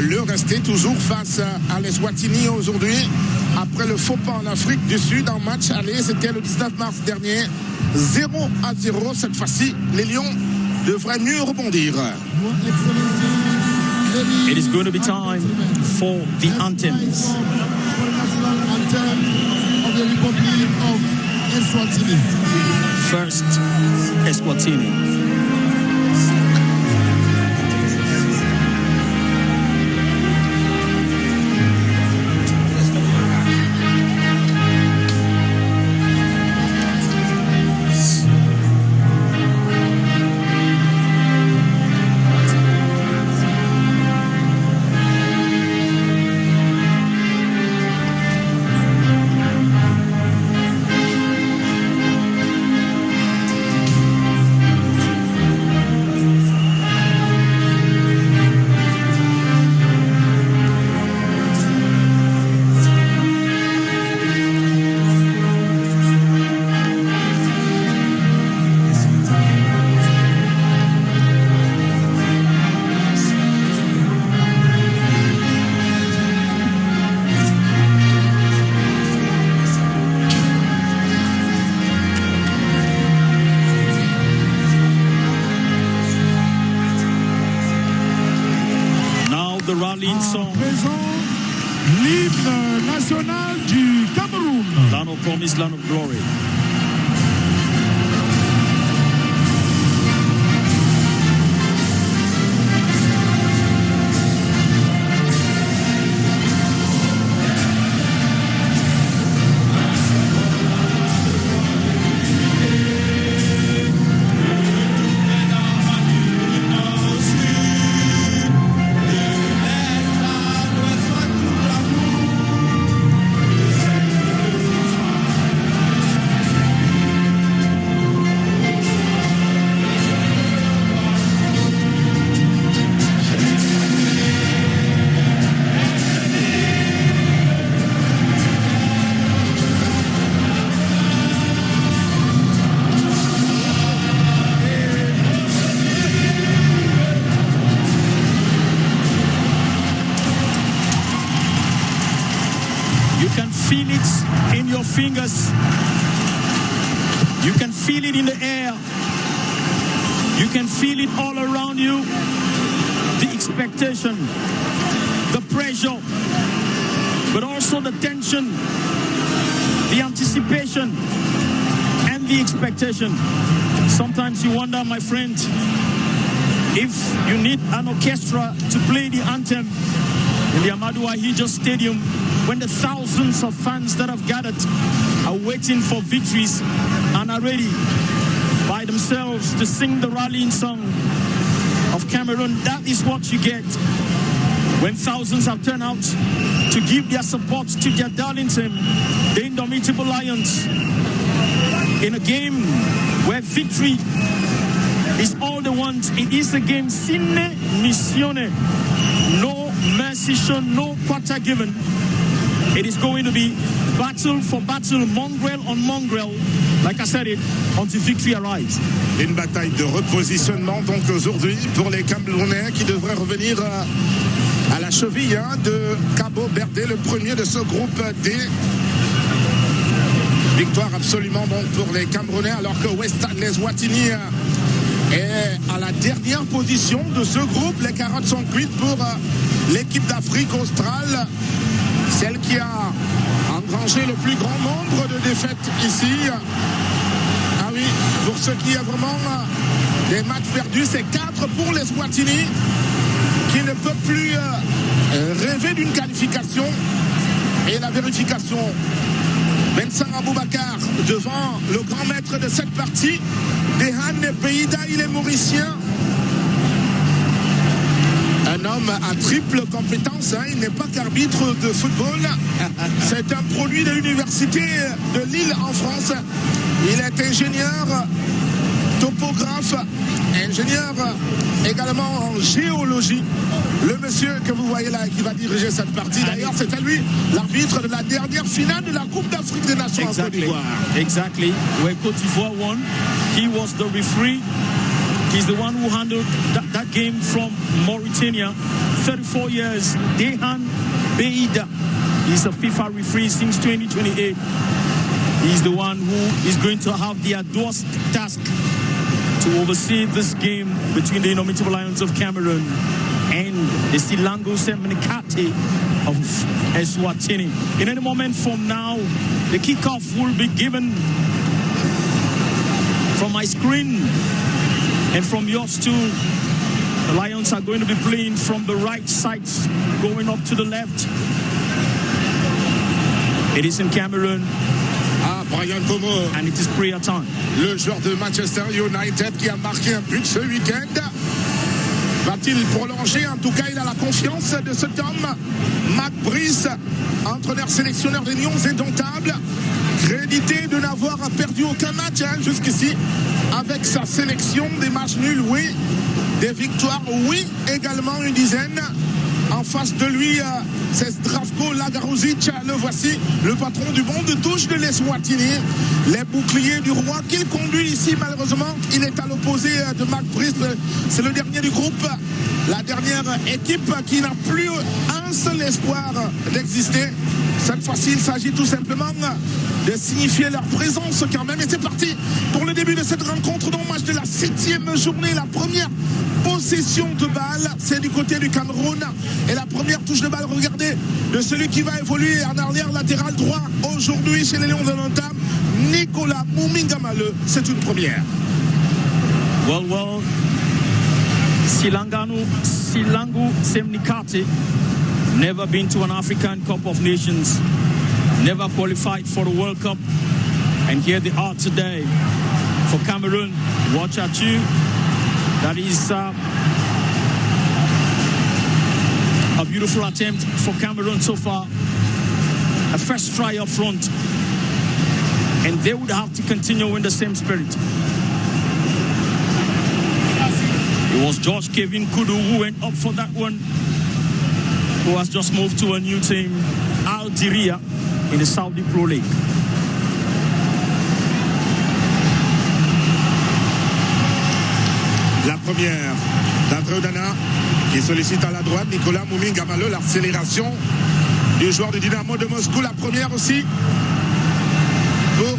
le rester, toujours face à l'Eswatini aujourd'hui. Après le faux pas en Afrique du Sud, en match aller, c'était le 19 mars dernier. 0-0. Cette fois-ci, les Lions devraient mieux rebondir. It is going to be time for the anthems. First, Eswatini. The rallying song. L'hymne national du Cameroun. Land of promise, land of glory. You can feel it in your fingers. You can feel it in the air. You can feel it all around you. The expectation, the pressure, but also the tension, the anticipation, and the expectation. Sometimes you wonder, my friend, if you need an orchestra to play the anthem in the Amadou Ahidjo Stadium, when the thousands of fans that have gathered are waiting for victories and are ready by themselves to sing the rallying song of Cameroon. That is what you get when thousands have turned out to give their support to their darling team, the Indomitable Lions, in a game where victory is all they want. It is a game sine missione, no mercy shown, no quarter given. It is going to be battle for battle, mongrel on mongrel, like I said it, until victory arrives. Une bataille de repositionnement donc aujourd'hui pour les Camerounais qui devraient revenir à la cheville de Cabo Verde, le premier de ce groupe D. Victoire absolument donc pour les Camerounais, alors que l'Eswatini est à la dernière position de ce groupe. Les carottes sont cuites pour l'équipe d'Afrique australe, celle qui a engrangé le plus grand nombre de défaites ici. Ah oui, pour ce qui est vraiment des matchs perdus, c'est 4 pour l'Eswatini, qui ne peut plus rêver d'une qualification. Et la vérification, Vincent Aboubakar devant le grand maître de cette partie, Dehan Beida, il est mauricien. Un homme à triple compétence, il n'est pas qu'arbitre de football, c'est un produit de l'université de Lille en France. Il est ingénieur, topographe, ingénieur également en géologie. Le monsieur que vous voyez là qui va diriger cette partie, d'ailleurs c'est à lui l'arbitre de la dernière finale de la Coupe d'Afrique des Nations en Côte d'Ivoire. Exactly, where Côte d'Ivoire won, he was the referee. He's the one who handled that game from Mauritania 34 years. Dehan Beida is a FIFA referee since 2028. He's the one who is going to have the arduous task to oversee this game between the Indomitable Lions of Cameroon and the Silango Semenikate of Eswatini. In any moment from now, the kickoff will be given from my screen and from yours too. The Lions are going to be playing from the right side, going up to the left. It is in Cameroon. Brian Como, and it is prayer time. Le joueur de Manchester United qui a marqué un but ce week-end. Va-t-il prolonger? En tout cas, il a la confiance de cet homme. Mac Brice, entraîneur sélectionneur des Lions indomptables, crédité de n'avoir perdu aucun match jusqu'ici avec sa sélection. Des matchs nuls, oui. Des victoires, oui. Également une dizaine. En face de lui, c'est Zdravko Lagaruzic, le voici, le patron du bon de touche de l'Eswatini. Les boucliers du roi qu'il conduit ici, malheureusement, il est à l'opposé de Mac Brice. C'est le dernier du groupe, la dernière équipe qui n'a plus un seul espoir d'exister. Cette fois-ci, il s'agit tout simplement de signifier leur présence quand même. Et c'est parti pour le début de cette rencontre dans le match de la 7e journée, la première possession de balle, c'est du côté du Cameroun. Et la première touche de balle, regardez, de celui qui va évoluer en arrière latéral droit aujourd'hui chez les Lions de l'Entame, Nicolas Moumingamale. C'est une première. Well, Silango Semenikate, never been to an African Cup of Nations, never qualified for the World Cup, and here they are today for Cameroon. Watch at you. That is a beautiful attempt for Cameroon so far. A first try up front. And they would have to continue in the same spirit. It was George Kevin Kudu who went up for that one, who has just moved to a new team, Al Diria, in the Saudi Pro League. La première d'André Odana qui sollicite à la droite Nicolas Moumingamale, l'accélération du joueur du Dynamo de Moscou. La première aussi pour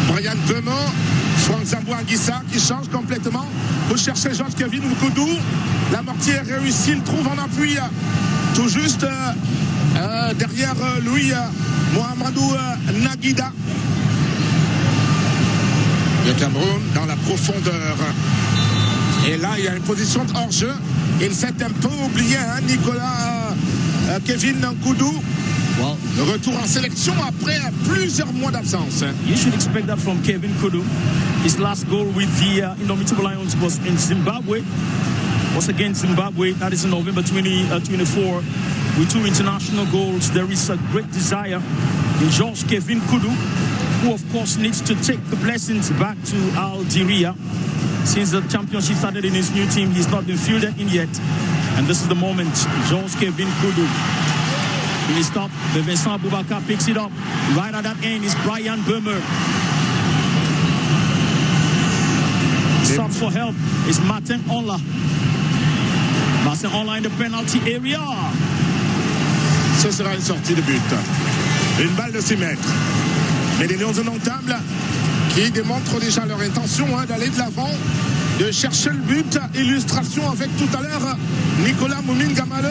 Brian Bemont, Franck Zabouanguissa qui change complètement pour chercher Georges Kevin Nkoudou. La mortière réussit, il trouve en appui tout juste derrière lui Mohamedou Naguida. Le Cameroun dans la profondeur. Et là, il y a une position hors-jeu. Il s'est un peu oublié, Nicolas Kevin Nkoudou. Well, le retour en sélection après plusieurs mois d'absence. You should expect that from Kevin Nkoudou. His last goal with the Indomitable Lions was in Zimbabwe. Was against Zimbabwe. That is in November 2024. With 2 international goals, there is a great desire in George Kevin Nkoudou, who of course needs to take the blessings back to Al Diria. Since the championship started in his new team, he's not been fielded in yet. And this is the moment. George Kevin Nkoudou. Will he stop? The Vincent Boubacar picks it up. Right at that end is Brian Bemont. Stops for help is Martin Onla. Martin Onla in the penalty area. Ce sera une sortie de but. Une balle de 6 mètres. Mais les Lions indomptables qui démontrent déjà leur intention d'aller de l'avant, de chercher le but. Illustration avec tout à l'heure Nicolas Moumingamale.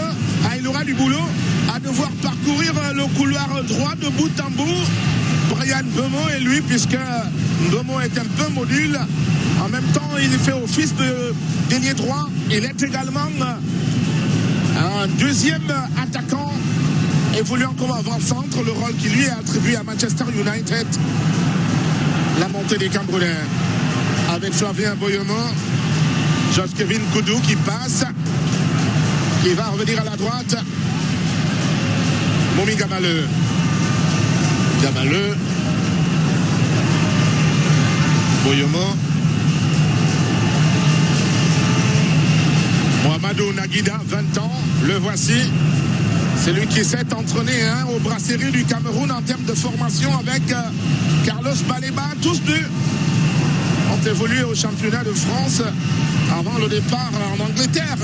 Il aura du boulot à devoir parcourir le couloir droit de bout en bout. Brian Bemont et lui, puisque Bemont est un peu module. En même temps, il fait office de d'ailier droit. Il est également un deuxième attaquant évoluant comme avant-centre, le rôle qui lui est attribué à Manchester United. La montée des Camerounais avec Flavien Boyemont, George Kevin Nkoudou qui passe, qui va revenir à la droite. Moumingamale. Gamale. Boyemont. Mohamedou Naguida, 20 ans, le voici. C'est lui qui s'est entraîné aux brasseries du Cameroun en termes de formation avec Carlos Baleba. Tous deux ont évolué au championnat de France avant le départ en Angleterre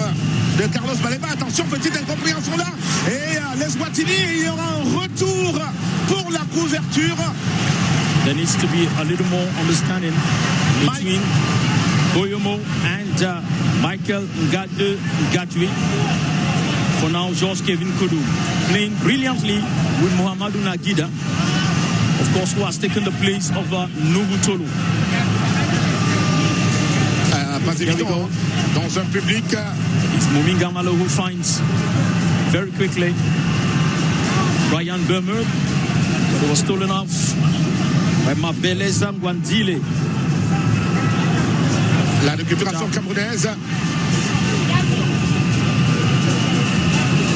de Carlos Baleba. Attention, petite incompréhension là. Et l'Eswatini, il y aura un retour pour la couverture. There needs to be a little more understanding between Boyomo and Michael Ngadwe. For now, George Kevin Koudou playing brilliantly with Mohamedou Nagida, of course, who has taken the place of Nuhu Tolo. Pas évident dans un public. It's Muminga Malo who finds very quickly Brian Burmer, but it was stolen off by Mabeleza Ngwandile. La récupération camerounaise.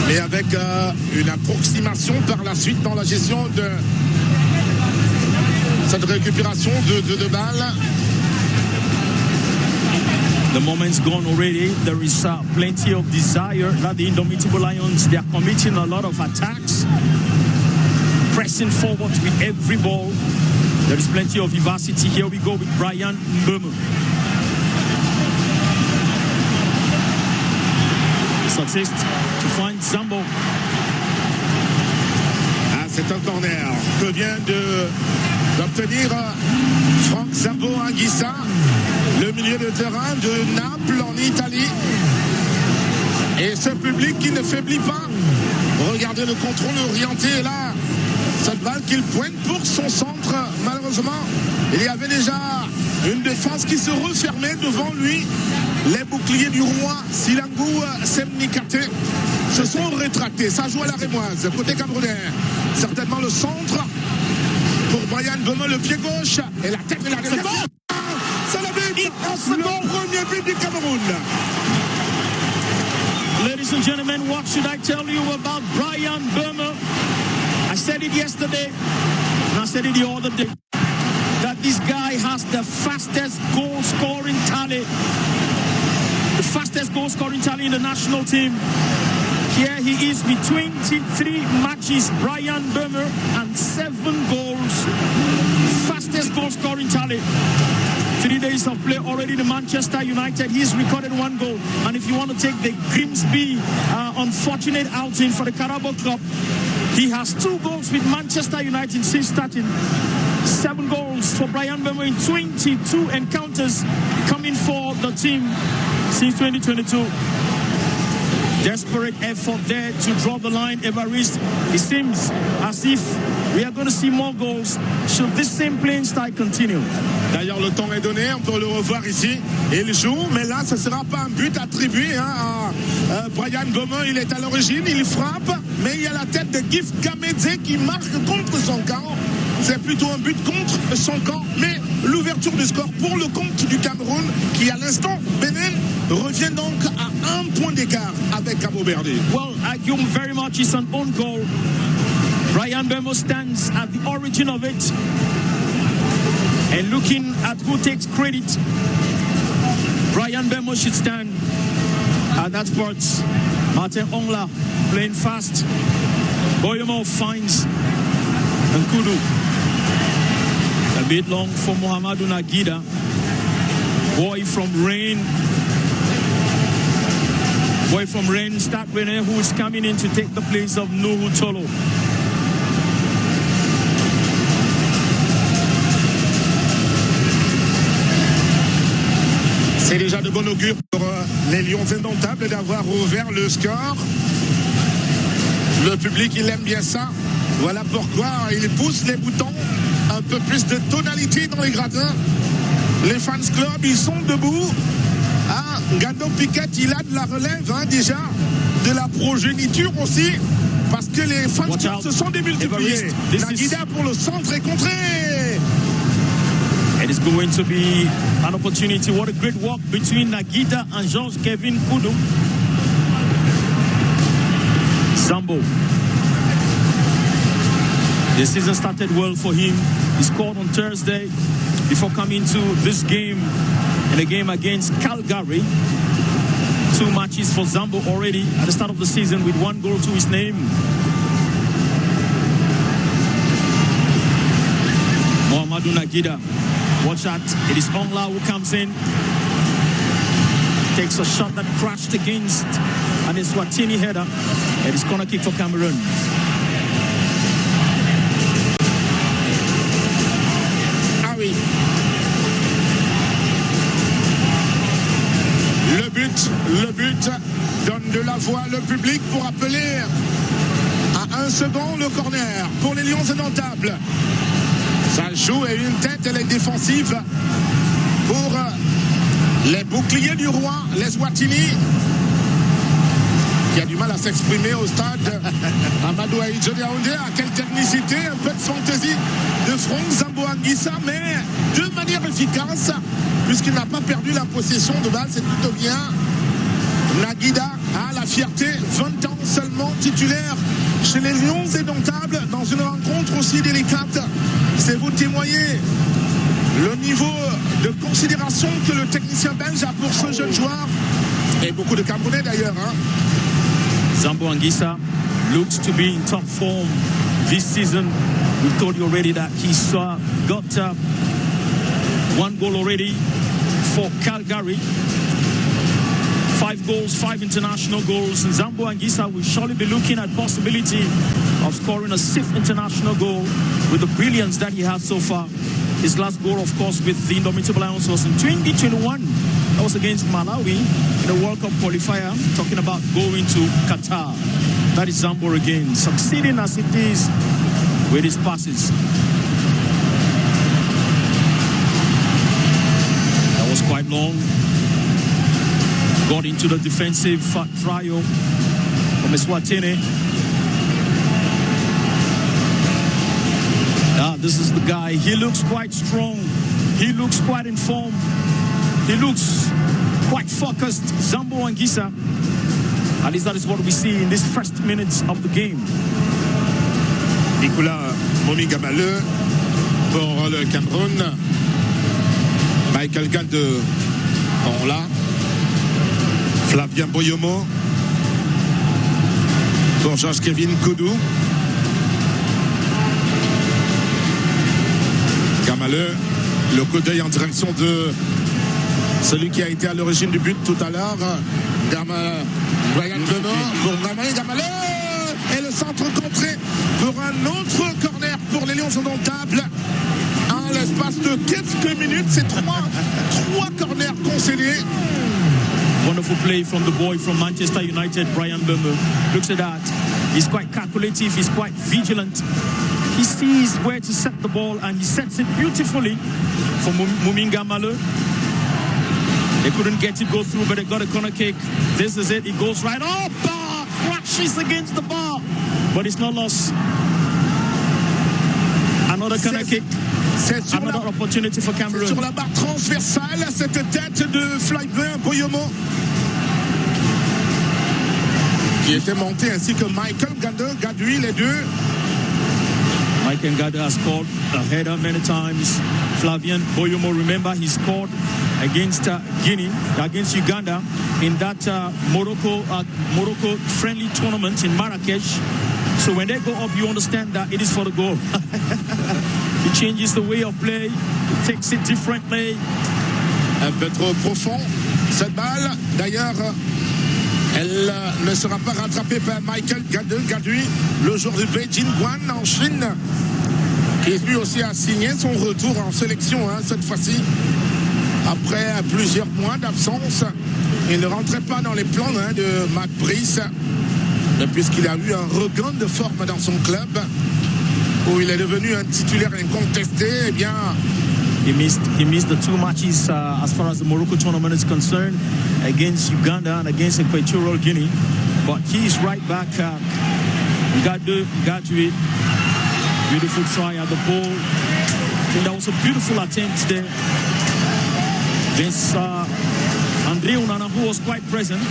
Et avec une approximation par la suite dans la gestion de cette récupération de balles. The moment's gone already. There is plenty of desire that the Indomitable Lions, they are committing a lot of attacks, pressing forward with every ball. There is plenty of vivacity. Here we go with Brian Mbeumo. Success to find Zambo. Ah, c'est un corner que vient d'obtenir Franck Zambo Anguissa, le milieu de terrain de Naples en Italie. Et ce public qui ne faiblit pas. Regardez le contrôle orienté là. Cette balle qu'il pointe pour son centre. Malheureusement, il y avait déjà une défense qui se refermait devant lui. Les boucliers du roi Silangou Semnikate se sont rétractés. Ça joue à la rémoise, côté camerounais. Certainement le centre pour Brian Mbeumo, le pied gauche et la tête de la défense. C'est le but, le premier but du Cameroun. Ladies and gentlemen, what should I tell you about Brian Mbeumo? I said it yesterday, and I said it the other day, that this guy has the fastest goal-scoring tally. The fastest goal-scoring tally in the national team. Here he is with 23 matches, Brian Mbeumo, and 7 goals. Fastest goal-scoring tally. 3 days of play already in Manchester United. He's recorded 1 goal. And if you want to take the Grimsby unfortunate outing for the Carabao Club, he has 2 goals with Manchester United since starting. 7 goals for Brian Mbeumo in 22 encounters coming for the team since 2022. Desperate effort there to draw the line. Evariste, it seems as if we are going to see more goals should this same playing style continue. D'ailleurs, le temps est donné, on peut le revoir ici. Il joue, mais là, ce ne sera pas un but attribué à Brian Mbeumo. Il est à l'origine, il frappe, mais il y a la tête de Gift Kamedze qui marque contre son camp. C'est plutôt un but contre son camp, mais l'ouverture du score pour le compte du Cameroun, qui à l'instant, Benin, revient donc à 1 point d'écart avec Cabo Verde. Well, I give him very much. It's an own goal. Brian Mbeumo stands at the origin of it. And looking at who takes credit, Brian Mbeumo should stand at that spot. Martin Ongla playing fast. Boyomo finds Nkudu. A bit long for Mohamedou Nagida. Boy from Rennes, Stade Rennais, who is coming in to take the place of Nuhu Tolo. C'est déjà de bon augure pour les Lions indomptables d'avoir ouvert le score. Le public, il aime bien ça. Voilà pourquoi il pousse les boutons. Un peu plus de tonalité dans les gradins. Les fans club, ils sont debout. Ah, Gado Piquet, il a de la relève déjà. De la progéniture aussi. Parce que les fans club se sont démultipliés. Nagida pour le centre est contré. It is going to be an opportunity. What a great work between Nagida and George Kevin Koudou. Zambo. The season started well for him. He scored on Thursday before coming to this game, in a game against Calgary. 2 matches for Zambo already at the start of the season with 1 goal to his name. Mohamedou Nagida Watch out. It is Ongla who comes in. Takes a shot that crashed against an Eswatini header. It is corner kick for Cameroon. Ah oui. Le but donne de la voix le public pour appeler à 1 second le corner pour les Lions indomptables. Ça joue et une tête, elle est défensive pour les boucliers du roi, les Eswatini, qui a du mal à s'exprimer au stade. Amadou Aïdjoni Aoundé a quelle technicité, un peu de fantaisie de Franck Zambo Anguissa, mais de manière efficace, puisqu'il n'a pas perdu la possession de balle, c'est plutôt bien. Naguida a la fierté, 20 ans seulement titulaire chez les Lions indomptables, dans une rencontre aussi délicate. C'est vous témoigner le niveau de considération que le technicien belge a pour ce jeune joueur, et beaucoup de Camerounais d'ailleurs. Zambo Anguissa looks to be in top form this season. We told you already that he's got 1 goal already for Calgary. 5 goals, 5 international goals. And Zambo Anguissa will surely be looking at possibility of scoring a 6th international goal with the brilliance that he has so far. His last goal, of course, with the Indomitable Lions was in 2021. That was against Malawi in the World Cup qualifier, talking about going to Qatar. That is Zambo again, succeeding as it is with his passes. That was quite long. Got into the defensive trial from Eswatini. This is the guy. He looks quite strong. He looks quite informed. He looks quite focused. Zambo Anguissa. At least that is what we see in these first minutes of the game. Nicolas Momingamaleu pour le Cameroun. Michael Gade en là. Flavien Boyomo pour Georges-Kevin Koudou. Gamaleu, le coup d'œil en direction de celui qui a été à l'origine du but tout à l'heure. Brian Benoît pour Gamaleu. Et le centre contré pour un autre corner pour les Lions indomptables. En l'espace de quelques minutes, c'est trois corners concédés. Wonderful play from the boy from Manchester United, Brian Benoit. Looks at that. He's quite calculative. He's quite vigilant. He sees where to set the ball and he sets it beautifully for Momingamaleu. They couldn't get it go through, but they got a corner kick. This is it. It goes right up. Bar crashes against the bar, but it's not lost. Another corner kick. Another opportunity for Cameroon. Sur la barre transversale, cette tête de Flavien Boyomo qui était monté, ainsi que Michael Gadui, les deux. Michael Gade has scored a header many times. Flavien Boyomo, remember, he scored against Guinea, against Uganda in that Morocco friendly tournament in Marrakech. So when they go up, you understand that it is for the goal. He changes the way of play, he takes it differently. Un peu trop profond, cette balle. D'ailleurs, elle ne sera pas rattrapée par Michael Gadui, le joueur du Beijing Guan en Chine, qui lui aussi a signé son retour en sélection cette fois-ci. Après plusieurs mois d'absence, il ne rentrait pas dans les plans de Matt Brice, puisqu'il a eu un regain de forme dans son club, où il est devenu un titulaire incontesté. Eh bien, he missed the 2 matches as far as the Morocco tournament is concerned, against Uganda and against Equatorial Guinea. But he is right back. Gadui, beautiful try at the ball. I think that was a beautiful attempt there. This Andre Onana, who was quite present,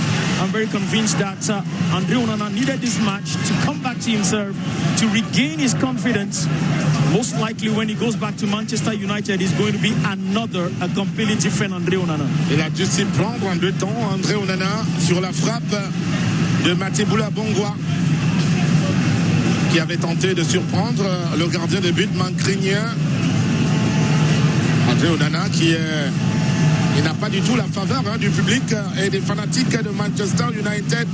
I'm very convinced that Andre Onana needed this match to come back to himself, to regain his confidence. Most likely when he goes back to Manchester United, he's going to be a completely different Andre Onana. Il a dû s'y prendre en 2 temps, Andre Onana, sur la frappe de Mateboula Bongwa, qui avait tenté de surprendre le gardien de but Mancrignien. André Onana qui n'a pas du tout la faveur du public et des fanatiques de Manchester United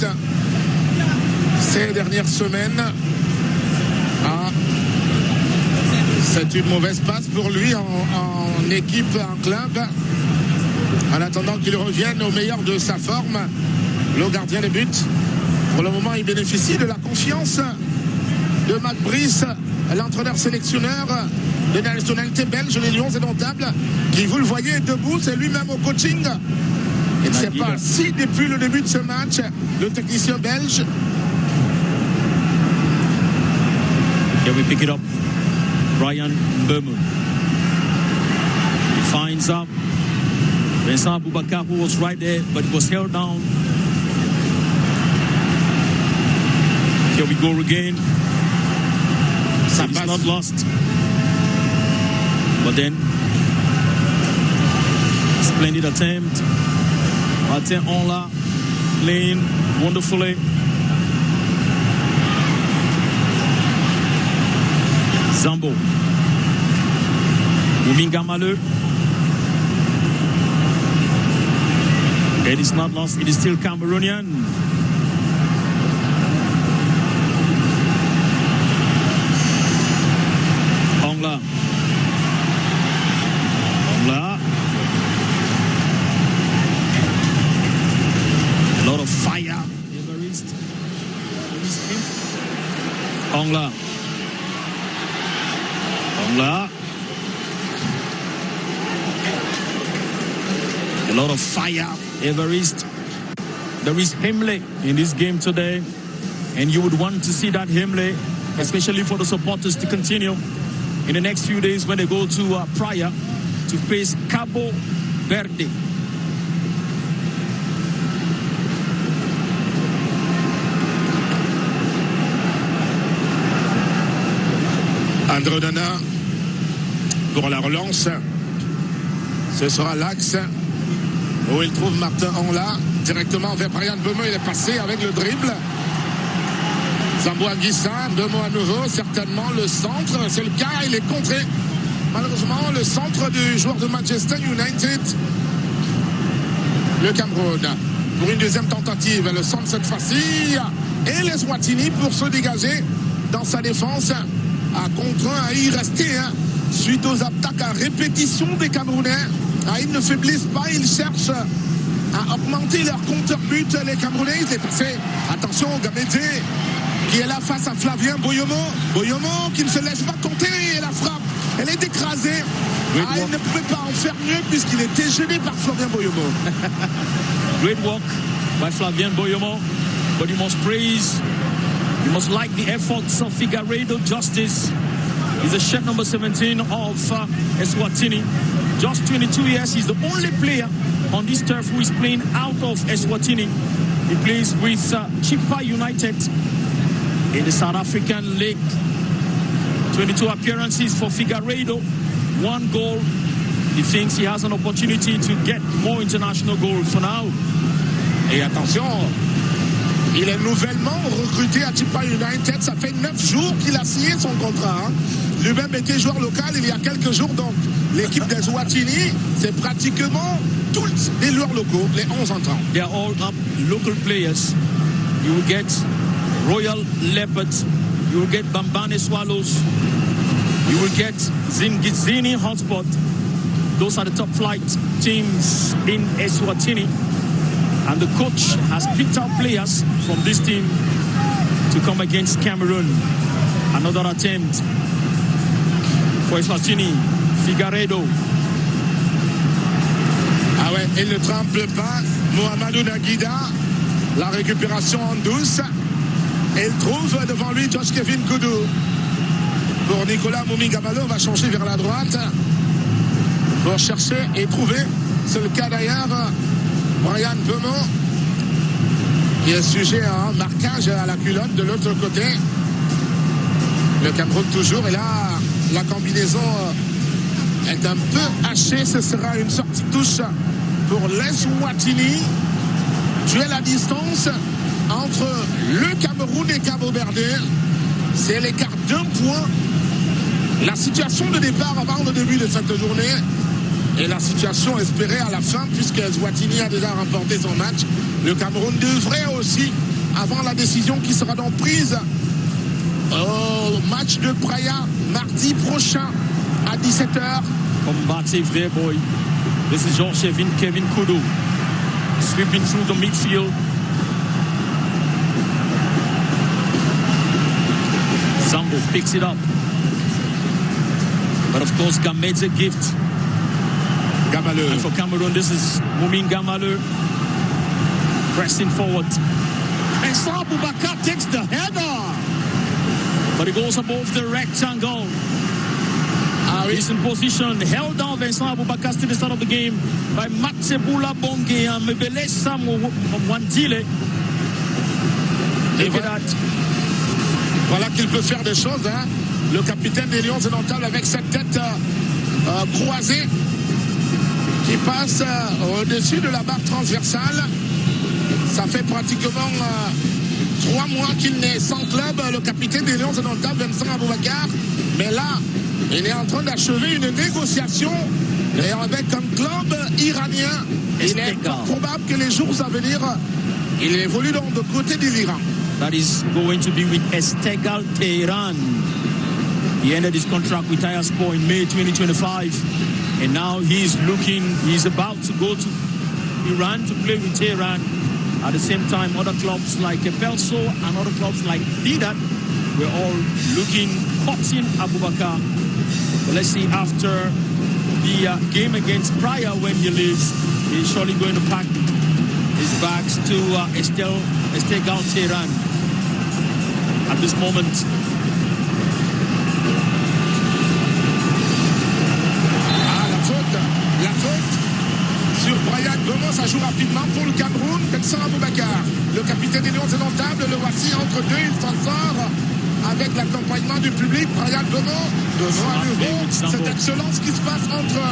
ces dernières semaines. C'est une mauvaise passe pour lui en équipe, en club. En attendant qu'il revienne au meilleur de sa forme, le gardien de but. Pour le moment, il bénéficie de la confiance de Mac Brice, l'entraîneur sélectionneur de la nationalité belge, les Lions indomptables, qui, vous le voyez, est debout, c'est lui-même au coaching. Il ne sait pas si, depuis le début de ce match, le technicien belge. Here we pick it up. Brian Berman. He finds up Vincent Boubacar, who was right there, but it was held down. Here we go again. It's not lost. But then, splendid attempt. Martin Onla playing wonderfully. Zambo. Ouminga Maleu. It is not lost. It is still Cameroonian. Ongla. A lot of fire. Ongla. A lot of fire. Everest. There is Hemley in this game today, and you would want to see that Hemley, especially for the supporters, to continue in the next few days when they go to Praia to face Cabo Verde. André Onana pour la relance. Ce sera l'axe où il trouve Martin Onla directement vers Brian Bemo. Il est passé avec le dribble. Zambo Anguissa, Bemo à nouveau, certainement le centre. C'est le cas, il est contré. Malheureusement, le centre du joueur de Manchester United. Le Cameroun pour une deuxième tentative. Le centre cette fois-ci. Et les Eswatini pour se dégager dans sa défense. A contraint à y rester suite aux attaques à répétition des Camerounais. Ils ne faiblissent pas, ils cherchent à augmenter leur compteur but. Les Camerounais, ils est passé. Attention, Gamedze qui est là face à Flavien Boyomo. Boyomo qui ne se laisse pas compter et la frappe, elle est écrasée. Il ne pouvait pas en faire mieux puisqu'il était gêné par Flavien Boyomo. Great work by Flavien Boyomo, but you must praise, you must like the efforts of Figueiredo Justice. He's the chef number 17 of Eswatini. Just 22 years, he's the only player on this turf who is playing out of Eswatini. He plays with Chippa United in the South African League. 22 appearances for Figueiredo, 1 goal. He thinks he has an opportunity to get more international goals for now. Et attention, il est nouvellement recruté à Chippa United. Ça fait 9 jours qu'il a signé son contrat. Lui-même était joueur local il y a quelques jours. Donc l'équipe des Eswatini, c'est pratiquement tous les joueurs locaux, les 11 entrants. They are all up local players. You will get Royal Leopards. You will get Bambane Swallows. You will get Zingizini Hotspot. Those are the top flight teams in Eswatini. And the coach has picked out players from this team to come against Cameroon. Another attempt for Eswatini. Figueiredo. Ah ouais, il ne tremble pas. Mohamedou Naguida. La récupération en douce. Et il trouve devant lui Josh Kevin Koudou. Pour Nicolas Moumi-Gamalo, va changer vers la droite pour chercher et trouver. C'est le cas d'ailleurs. Brian Bemo qui est sujet à un marquage à la culotte de l'autre côté. Le Cameroun toujours. Et là, la combinaison est un peu hachée. Ce sera une sortie touche pour l'Eswatini. Tu es la distance entre le Cameroun et Cabo Verde. C'est l'écart d'1 point. La situation de départ avant le début de cette journée Et la situation espérée à la fin, puisque Eswatini a déjà remporté son match. Le Cameroun devrait aussi, avant la décision qui sera donc prise au match de Praia, mardi prochain à 17h. Combative there, boy. This is Kevin Kudu. Sweeping through the midfield. Zambo picks it up. But of course, Gamed's gift. Gamaleu. And for Cameroon, this is Mumin Gamaleu pressing forward. And Abubakar takes the header. But it goes above the rectangle. He's in position, held down Vincent Abubakar till the start of the game by Matsebula Bonge and Mebelesa Mwandile. Look at that. Voilà qu'il peut faire des choses, hein. Le capitaine des Lions indomptables avec cette tête croisée qui passe au-dessus de la barre transversale. Ça fait pratiquement 3 mois qu'il n'est sans club, le capitaine des Lions indomptables, Vincent Abubakar. Mais là, il est en train d'achever une négociation et avec un club iranien. Il est probable que les jours à venir, il évolue donc de côté de l'Iran. That is going to be with Estegal Tehran. He ended his contract with Ayaspor in May 2025. And now he's about to go to Iran to play with Tehran. At the same time, other clubs like Pelso and other clubs like Vidat were all courting Abubakar. But let's see, after the game against Praia, when he leaves, he's surely going to pack his bags to Estegal Tehran. At this moment, la faute sur Brian Gomo, ça joue rapidement pour le Cameroun. Vincent Abubakar, le capitaine des Lions indomptables, le voici entre deux, il s'en sort avec l'accompagnement du public. Brian Gomo, devant à nouveau, cette excellence qui se passe entre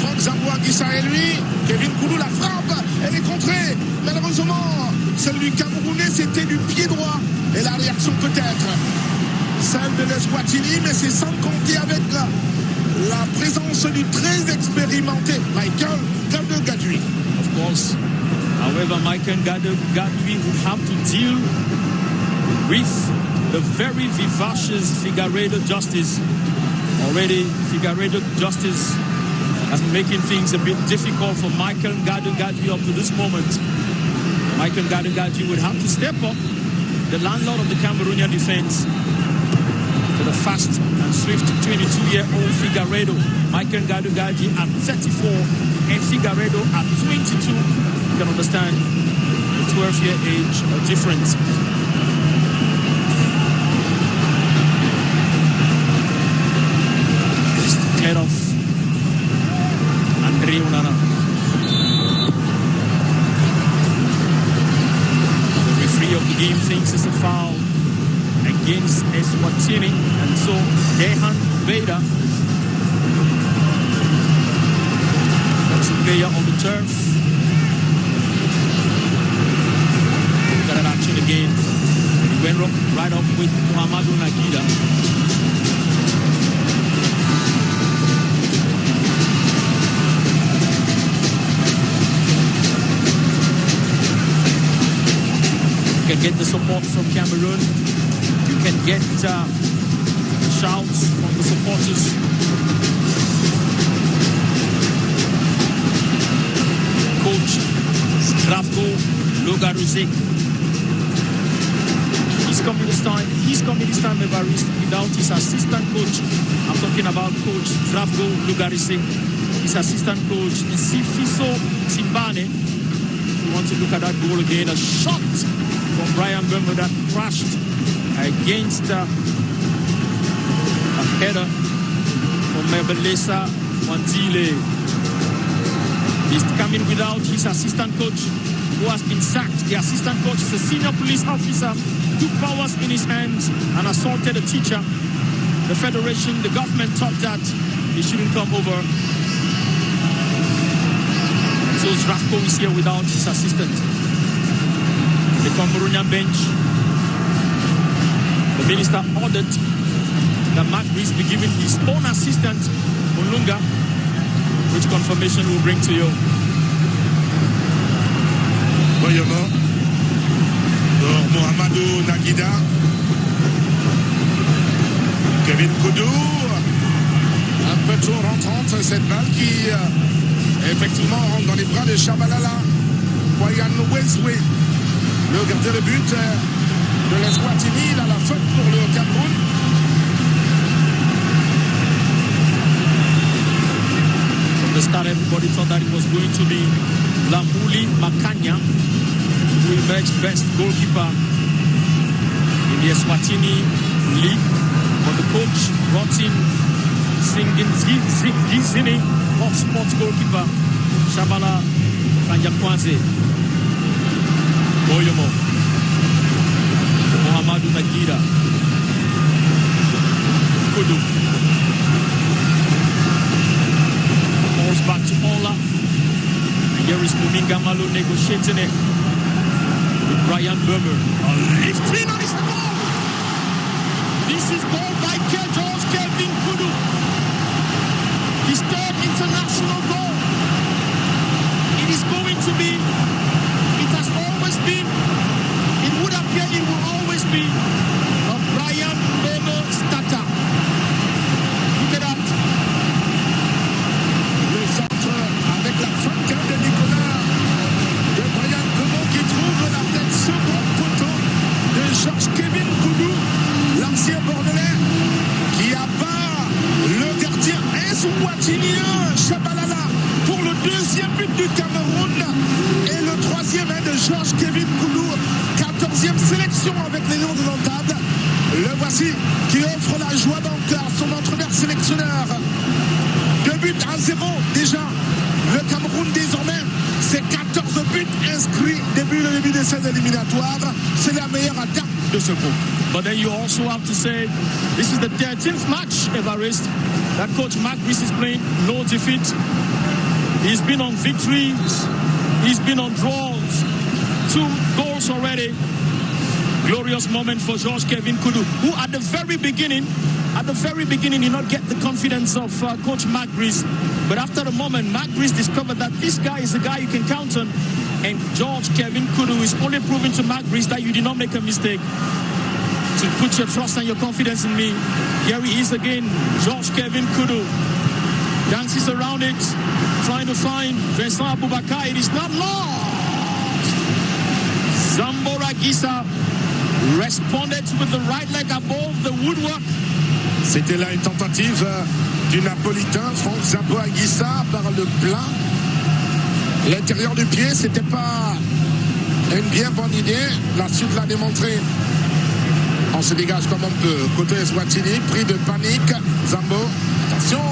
Franck Zambo-Anguissa et lui. Kevin Koulou, la frappe, elle est contrée. Malheureusement, celui camerounais, c'était du pied droit. Et la réaction peut-être celle de l'Eswatini, mais c'est sans compter avec la présence du très expérimenté Michael Gadou-Gadui. Of course. However, Michael Gadou-Gadui would have to deal with the very vivacious Figueiredo Justice. Already, Figueiredo Justice has been making things a bit difficult for Michael Gadou-Gadui up to this moment. Michael Gadou-Gadui would have to step up, the landlord of the Cameroonian defense, to the fast and swift 22-year-old Figueiredo. Michael Gadou-Gadui at 34 and Figueiredo at 22. You can understand the 12-year age difference. It's cleared off. Andre Onana. The referee of the game thinks it's a foul against Eswatini, and so Dehan Beda, that's the player on the turf. Look at that action again. He went right up with Muhammadu Nagida. You can get the support from Cameroon. You can get shouts from the supporters. Coach Zdravko Logaruzik. He's coming this time without his assistant coach. I'm talking about Coach Zdravko Logaruzik. His assistant coach Sifiso Timbane. You want to look at that goal again. A shot from Brian Bembo that crashed against a header from Mebelesa Mwandile. He's coming without his assistant coach, who has been sacked. The assistant coach is a senior police officer, took powers in his hands and assaulted a teacher. The federation, the government thought that he shouldn't come over. So Zdravko is here without his assistant. The Cameroonian bench, the minister ordered that Mark Rees be given his own assistant, Olunga, which confirmation we'll bring to you. Voyons pour Mohamedou Naguida. Kevin Koudou. Un peu trop rentrante cette balle qui effectivement rentre dans les bras de Shabalala. Wayan Weswe, le gardien de but de l'Eswatini. Il a la faute pour le Cameroun. From the start, everybody thought that it was going to be Lamuli Makanya, who emerged best goalkeeper in the Eswatini League. But the coach brought in Singin Gizini, top sports goalkeeper, Shabala Kanyakwanze. Boyomo, Mohamedou Naguida, Kudu. Balls back to Ola. And here is Muminga Malo negotiating it with Brian Burmer. Lifting on his ball. This is ball by George Kevin Kudu. His third international goal. It is going to be, it has always been, it would appear it will always be a Brian Burmer starter. Look at that. Le centre avec la faute de Nicolas de Brian Burmer qui trouve la tête second poteau de George Kevin Koudou, l'ancien bordelais qui abat le gardien eswatinien Shabalala pour le deuxième but du Cameroun et le troisième de George Kevin Koudou, 14e sélection avec les Lions de l'Entable. Le voici qui offre la joie donc à son entraîneur sélectionneur. 2 buts à 0 déjà. Le Cameroun désormais, c'est 14 buts inscrits depuis le début des scènes éliminatoires. C'est la meilleure attaque de ce groupe. But then you also have to say, this is the 13th match, Evarist, that coach Mark Rees is playing, no defeat. He's been on victories, he's been on draws, 2 goals already. Glorious moment for George Kevin Koudou, who at the very beginning did not get the confidence of coach Mark Rees. But after a moment, Mark Rees discovered that this guy is a guy you can count on. And George Kevin Koudou is only proving to Mark Rees that you did not make a mistake. To put your trust and your confidence in me. Here he is again, George Kevin Koudou. Dances around it, trying to find Vincent Aboubakar. It is not lost. Zambora Gisa responded with the right leg above the woodwork. C'était là une tentative du Napolitain Franck Zambo-Anguissa par le plein. L'intérieur du pied, c'était pas une bien bonne idée. La suite l'a démontré. On se dégage comme on peut. Côté Eswatini, pris de panique. Zambo, attention,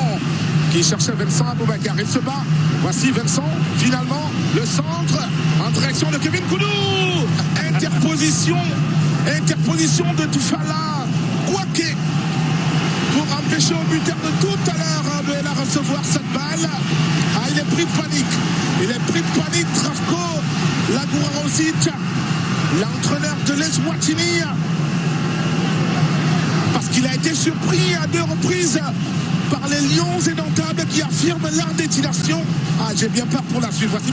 qui cherchait Vincent Aboubakar. Il se bat. Voici Vincent, finalement, le centre en direction de Kevin Koudou. Interposition de Toufala. Kouaké. Pour empêcher au buteur de tout à l'heure de la recevoir cette balle. Ah, il est pris de panique. Trafko Lagourarosic, l'entraîneur de l'Eswatini, parce qu'il a été surpris à 2 reprises par les Lions indomptables qui affirment leur destination. Ah, j'ai bien peur pour la suite. Voici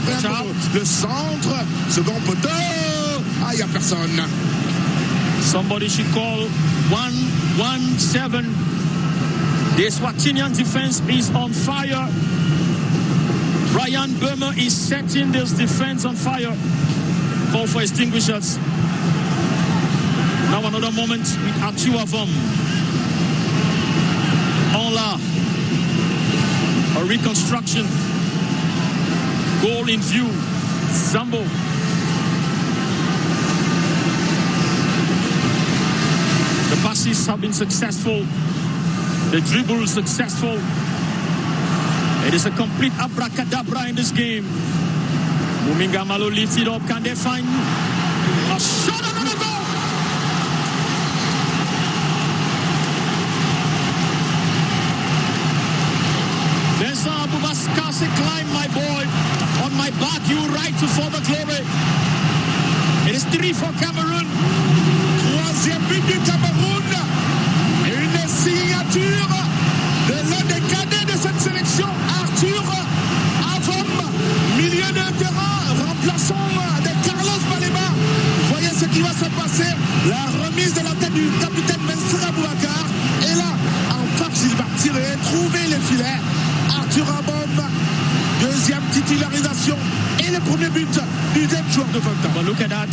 le centre, second poteau. Ah, il n'y a personne. Somebody should call 1-1-7. The Eswatinian defense is on fire. Brian Burmer is setting this defense on fire. Call for extinguishers. Now another moment with Achiuavom. Ola. A reconstruction. Goal in view. Zambo. The passes have been successful. The dribble is successful. It is a complete abracadabra in this game. Muminga Malo lifts it up. Can they find a shot? Another goal! Vincent Aboubakar say, climb my boy. On my back, you ride to further glory. It is 3 for Cameroon. 3e but du Cameroun. Une signature de l'un des cadets de cette sélection, Arthur Mensah Boubacar. Et là, en face, il va tirer, trouver les filets. Arthur Abom, deuxième titularisation. Et le premier but du deuxième joueur de 20 ans. But look at that.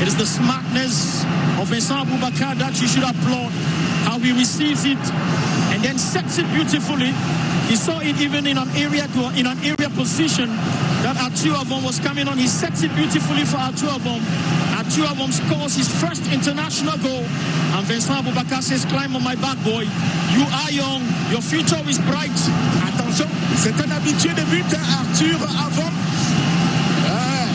It is the smartness of Mensah Boubacar that you should applaud. How he receives it and then sets it beautifully. He saw it even in an area position that Arthur Abom was coming on. He sets it beautifully for Arthur Abom. Arthur Abom scores his first international goal. And Mensah Boubacar says, climb on my back, boy. You are young. Your future is bright. Attention, c'est un habitué de but, Arthur Abom.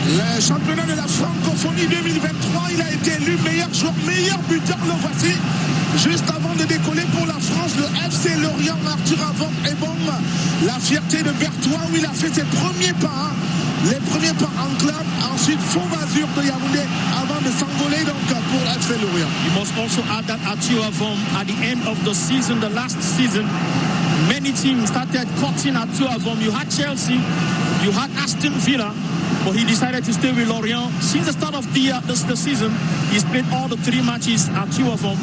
Le championnat de la francophonie 2023, il a été élu meilleur joueur, meilleur buteur, le voici. Juste avant de décoller pour la France, le FC Lorient, Arthur Abom est bon. La fierté de Berthois où il a fait ses premiers pas. Les premiers pas en club, ensuite Faux Azur de Yaoundé avant de s'envoler donc pour le FC Lorient. You must also add that Arthur Abom at the end of the season, the last season, many teams started cutting Arthur Abom. You had Chelsea, you had Aston Villa, but he decided to stay with Lorient. Since the start of the season, he's played all the 3 matches at Arthur Abom.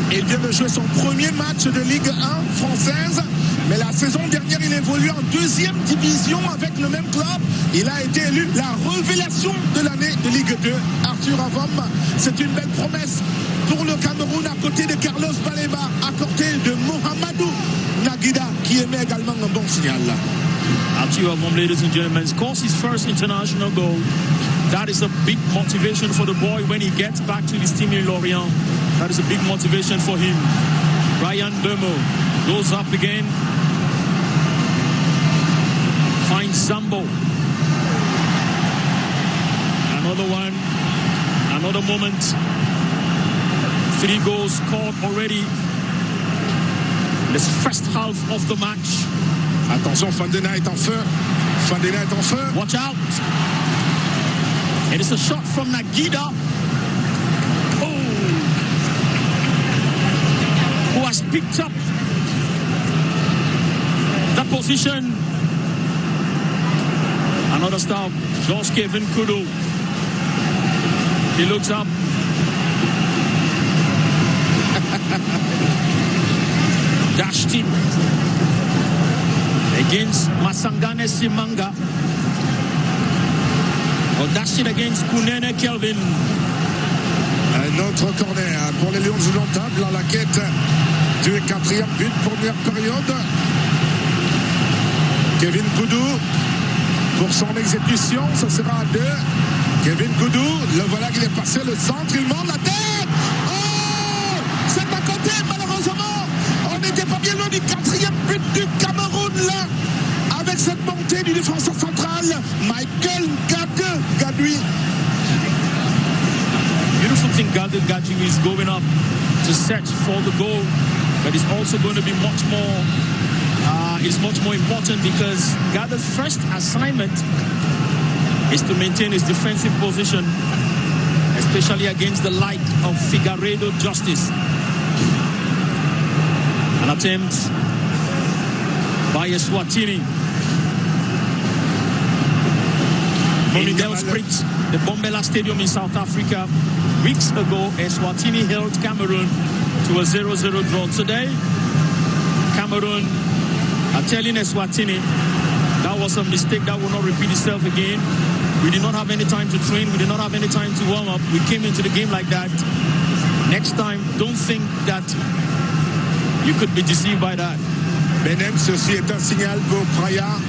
Il vient de jouer son premier match de Ligue 1 française. Mais la saison dernière, il évolue en 2e division avec le même club. Il a été élu la révélation de l'année de Ligue 2. Arthur Abom, c'est une belle promesse pour le Cameroun à côté de Carlos Baleba, à côté de Mohamedou Naguida, qui émet également un bon signal. Arthur Abom, ladies and gentlemen, scores his first international goal. That is a big motivation for the boy when he gets back to his team in Lorient. That is a big motivation for him. Brian Demo goes up again. Finds Zambo. Another one. Another moment. 3 goals scored already. This first half of the match. Attention, Fandena est en feu. Fandena est en feu. Watch out. It is a shot from Naguida. Who has picked up the position. Another stop. George Kevin Kudu. He looks up. Dashed it against Masangane Simanga. Or dashed it against Kunene Kelvin. Un autre corner pour les Lions indomptables dans la quête du 4e but, première période. Kevin Koudou pour son exécution, ce sera à 2. Kevin Koudou, le voilà qu'il est passé, le centre, il monte la tête. Oh, c'est à côté malheureusement. On n'était pas bien loin du 4e but du Cameroun là, avec cette montée du défenseur central, Michael Gadui. Beautiful thing Gadji is going up to search for the goal, but it's also going to be much more important because Gad's first assignment is to maintain his defensive position, especially against the light of Figueiredo Justice. An attempt by Eswatini. In Sprit, the Bombela Stadium in South Africa. Weeks ago, Eswatini held Cameroon to a 0-0 draw. Today, Cameroon are telling Eswatini that was a mistake that will not repeat itself again. We did not have any time to train. We did not have any time to warm up. We came into the game like that. Next time, don't think that you could be deceived by that. Benem, ceci est un signal pour Praia.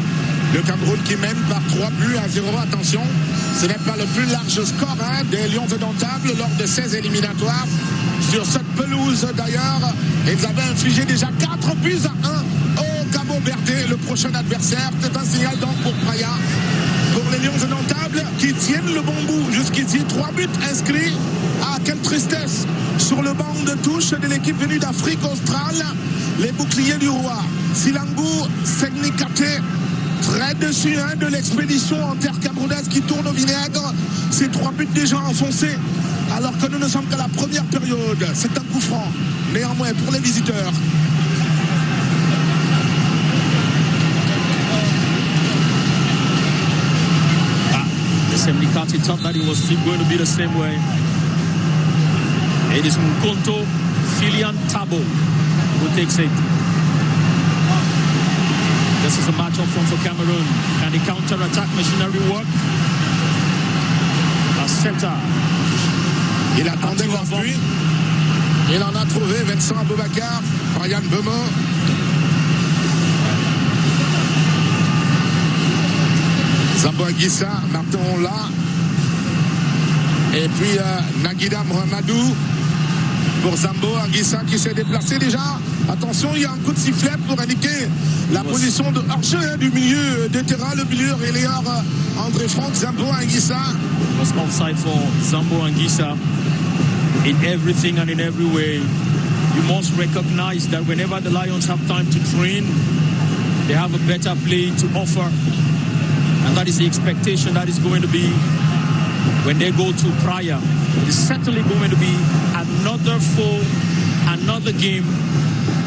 Le Cameroun qui mène par 3 buts à 0. Attention, ce n'est pas le plus large score des Lions indomptables lors de 16 éliminatoires. Sur cette pelouse d'ailleurs, ils avaient infligé déjà 4 buts à 1 au Cabo Verde, le prochain adversaire. C'est un signal donc pour Praia. Pour les Lions indomptables qui tiennent le bon bout jusqu'ici. 3 buts inscrits. Ah, quelle tristesse sur le banc de touche de l'équipe venue d'Afrique australe. Les boucliers du roi. Silangou, Segnikate. Très dessus de l'expédition en terre camerounaise qui tourne au vinaigre. Ces 3 buts déjà enfoncés alors que nous ne sommes qu'à la première période. C'est un coup franc néanmoins pour les visiteurs. Semnikati thought that it was still going to be the same way. It is Mkonto Filian Tabo who takes it. This is a match up front for Cameroon. Can the counter-attack machinery work? Center. Il attendait l'appui. Il en a trouvé. Vincent Aboubakar, Brian Bemo. Zambo Anguissa, Martin là. Et puis Naguida Mohamedou pour Zambo Anguissa qui s'est déplacé déjà. Attention, il y a un coup de sifflet pour indiquer la position de hors-jeu du milieu de terrain, le milieu relayeur André Franck. Zambo Anguissa. Was offside for Zambo Anguissa. In everything and in every way, you must recognize that whenever the Lions have time to train, they have a better play to offer, and that is the expectation that is going to be when they go to Praia. It's certainly going to be another game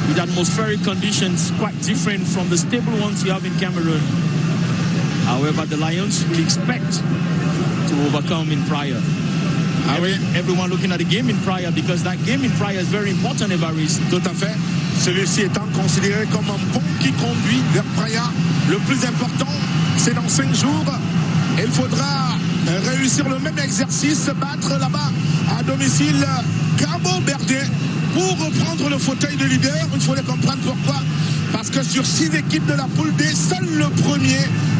with atmospheric conditions quite different from the stable ones you have in Cameroon. However, the Lions will expect to overcome in Praia. Everyone looking at the game in Praia because that game in Praia is very important, Evaris. Tout à fait. Celui-ci étant considéré comme un pont qui conduit vers Praia. Le plus important, c'est dans 5 jours. Et il faudra réussir le même exercice, battre là-bas à domicile Cabo Verde pour reprendre le fauteuil de leader. Il faut les comprendre pourquoi. Parce que sur 6 équipes de la poule D, seul le premier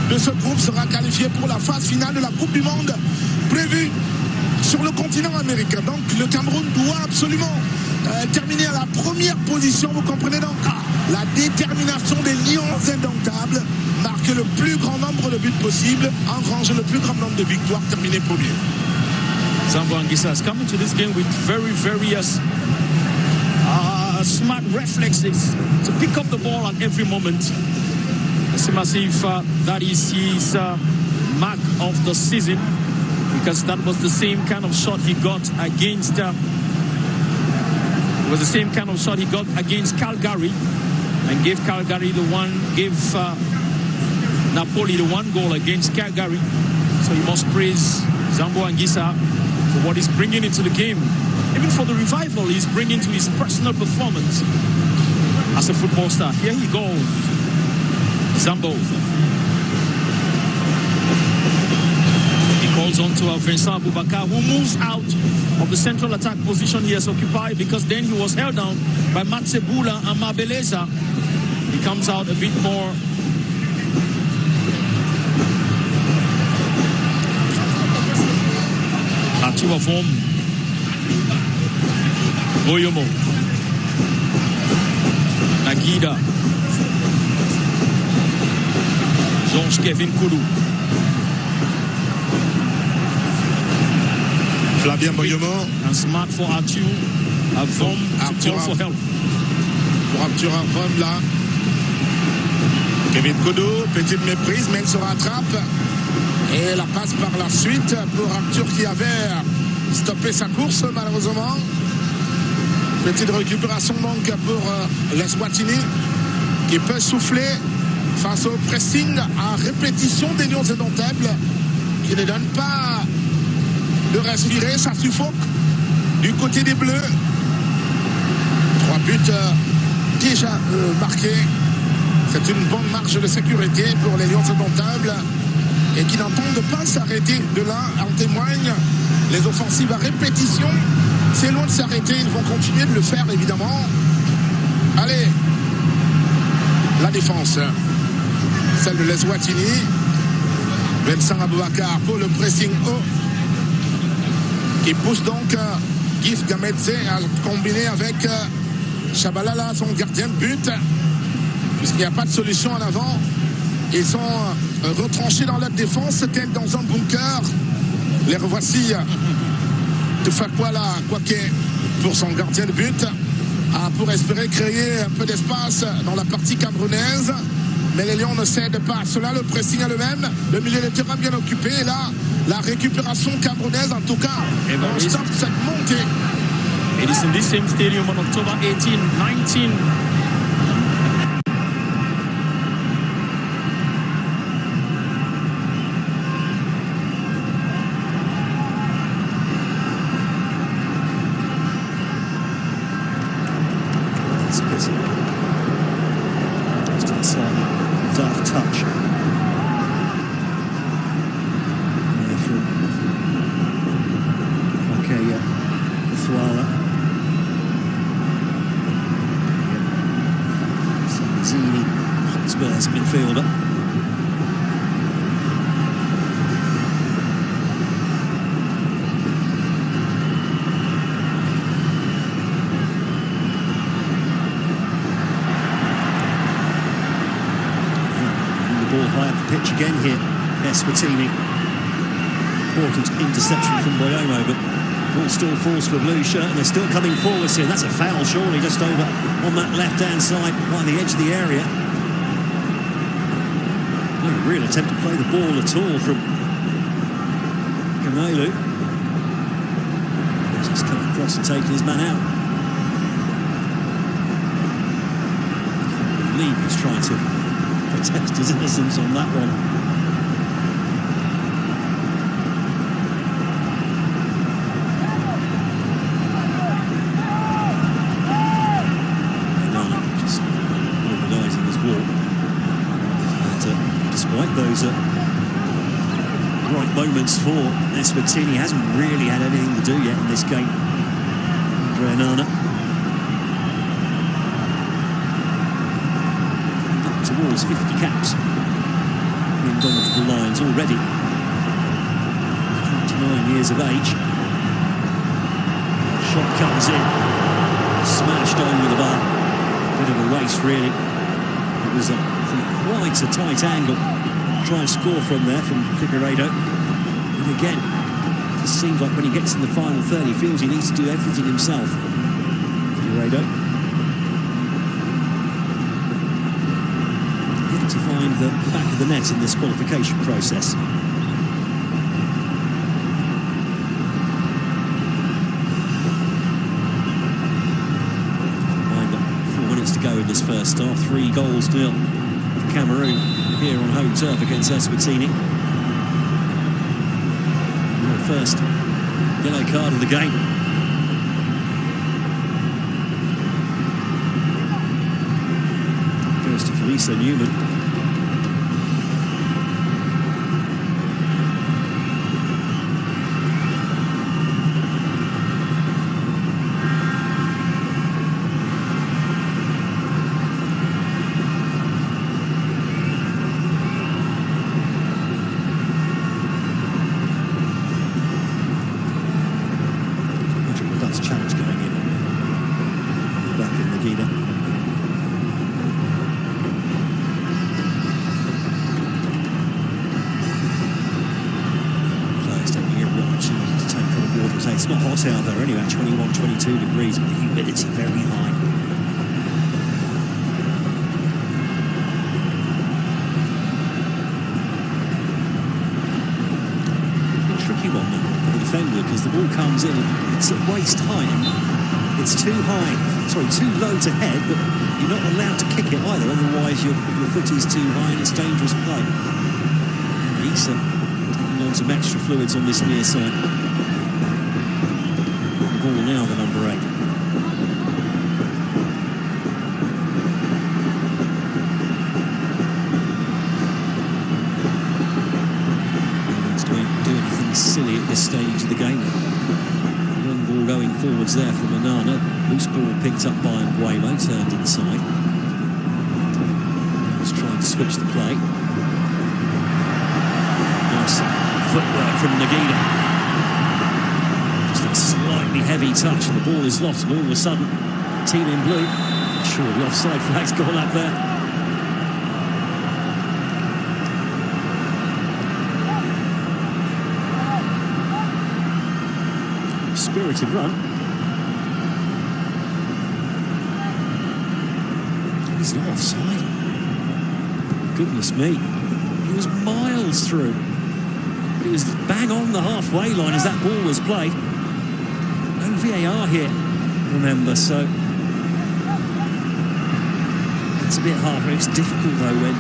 de ce groupe sera qualifié pour la phase finale de la Coupe du Monde prévue sur le continent américain. Donc le Cameroun doit absolument terminer à la première position. Vous comprenez donc la détermination des Lions indomptables, marquer le plus grand nombre de buts possible, engranger le plus grand nombre de victoires, terminer premier. Zambo Anguissa is coming to this game with very smart reflexes to pick up the ball at every moment. It's as if that is his mark of the season, because that was the same kind of shot he got against Calgary, and gave Napoli the 1 goal against Calgary. So you must praise Zambo Anguissa for what he's bringing into the game, even for the revival he's bringing to his personal performance as a football star. Here he goes, Zambo. Calls on to Vincent Aboubakar, who moves out of the central attack position he has occupied, because then he was held down by Matsebula and Mabeleza. He comes out a bit more Arthur Vom, Boyomo, Naguida, Georges Kevin Koudou, Flavien Boyomo. And smart for Arthur Vom to call for help. Pour Arthur Vom là. Kevin Koudou, petite méprise, mais il se rattrape. Et la passe par la suite pour Arthur qui avait stoppé sa course malheureusement. Petite récupération donc pour l'Eswatini qui peut souffler face au pressing à répétition des Lions indomptables qui ne donnent pas de respirer, ça suffoque du côté des Bleus. 3 buts déjà marqués. C'est une bonne marge de sécurité pour les Lions indomptables et qui n'entendent pas s'arrêter. De là en témoignent les offensives à répétition. C'est loin de s'arrêter, ils vont continuer de le faire évidemment. Allez, la défense, celle de l'Eswatini. Vincent Aboubakar pour le pressing haut qui pousse donc Gif Gametse à combiner avec Chabalala, son gardien de but, puisqu'il n'y a pas de solution en avant. Ils sont retranchés dans leur défense, tels dans un bunker. Les revoici de Fakwala Kwake pour son gardien de but, pour espérer créer un peu d'espace dans la partie camerounaise. Mais les Lions ne cèdent pas. Cela, le pressing à le-même, le milieu de terrain bien occupé. Et là, la récupération camerounaise, en tout cas, on stoppe cette montée. It is in this same stadium on October 18, 19. Just a slightly daft touch. Okay, Thwala. Eswatini, Hotspurs midfielder. Ball high up the pitch again here. Eswatini. Important interception from Boyomo, but ball still falls for a blue shirt, and they're still coming forwards here. That's a foul, surely, just over on that left-hand side, by the edge of the area. No real attempt to play the ball at all from Cameroon. He's just come across and taken his man out. I believe he's trying to protest his innocence on that one. Just organising his walk. And despite those bright moments for Eswatini, hasn't really had anything to do yet in this game. Nana. Towards 50 caps in Indomitable Lions already. 29 years of age. Shot comes in, smashed over the bar. Bit of a race, really. It was from quite a tight angle. Try and score from there from Figueiredo. And again, it just seems like when he gets in the final third, he feels he needs to do everything himself. Figueiredo. To find the back of the net in this qualification process. 4 minutes to go in this first half. 3-0 for Cameroon here on home turf against Eswatini. First yellow card of the game. Goes to Felisa Newman. Challenge going in back in Nagida. Players taking every opportunity to take on water. It's not hot out there anyway, 21, 22 degrees, but the humidity very high. A tricky one for the defender, because the ball comes in, it's at waist height, and it's too low to head, but you're not allowed to kick it either, otherwise your foot is too high and it's dangerous play. Issa taking on some extra fluids on this near side. Ball now for number 8. Silly at this stage of the game. Long ball going forwards there from Onana. Loose ball picked up by Mbuemo, turned inside. He's trying to switch the play. Nice footwork from Nagida. Just a slightly heavy touch and the ball is lost, and all of a sudden, team in blue. Sure, the offside flag's gone up there. Spirited run. He's not offside. Goodness me. He was miles through. He was bang on the halfway line as that ball was played. No VAR here, remember, so it's a bit harder. It's difficult though when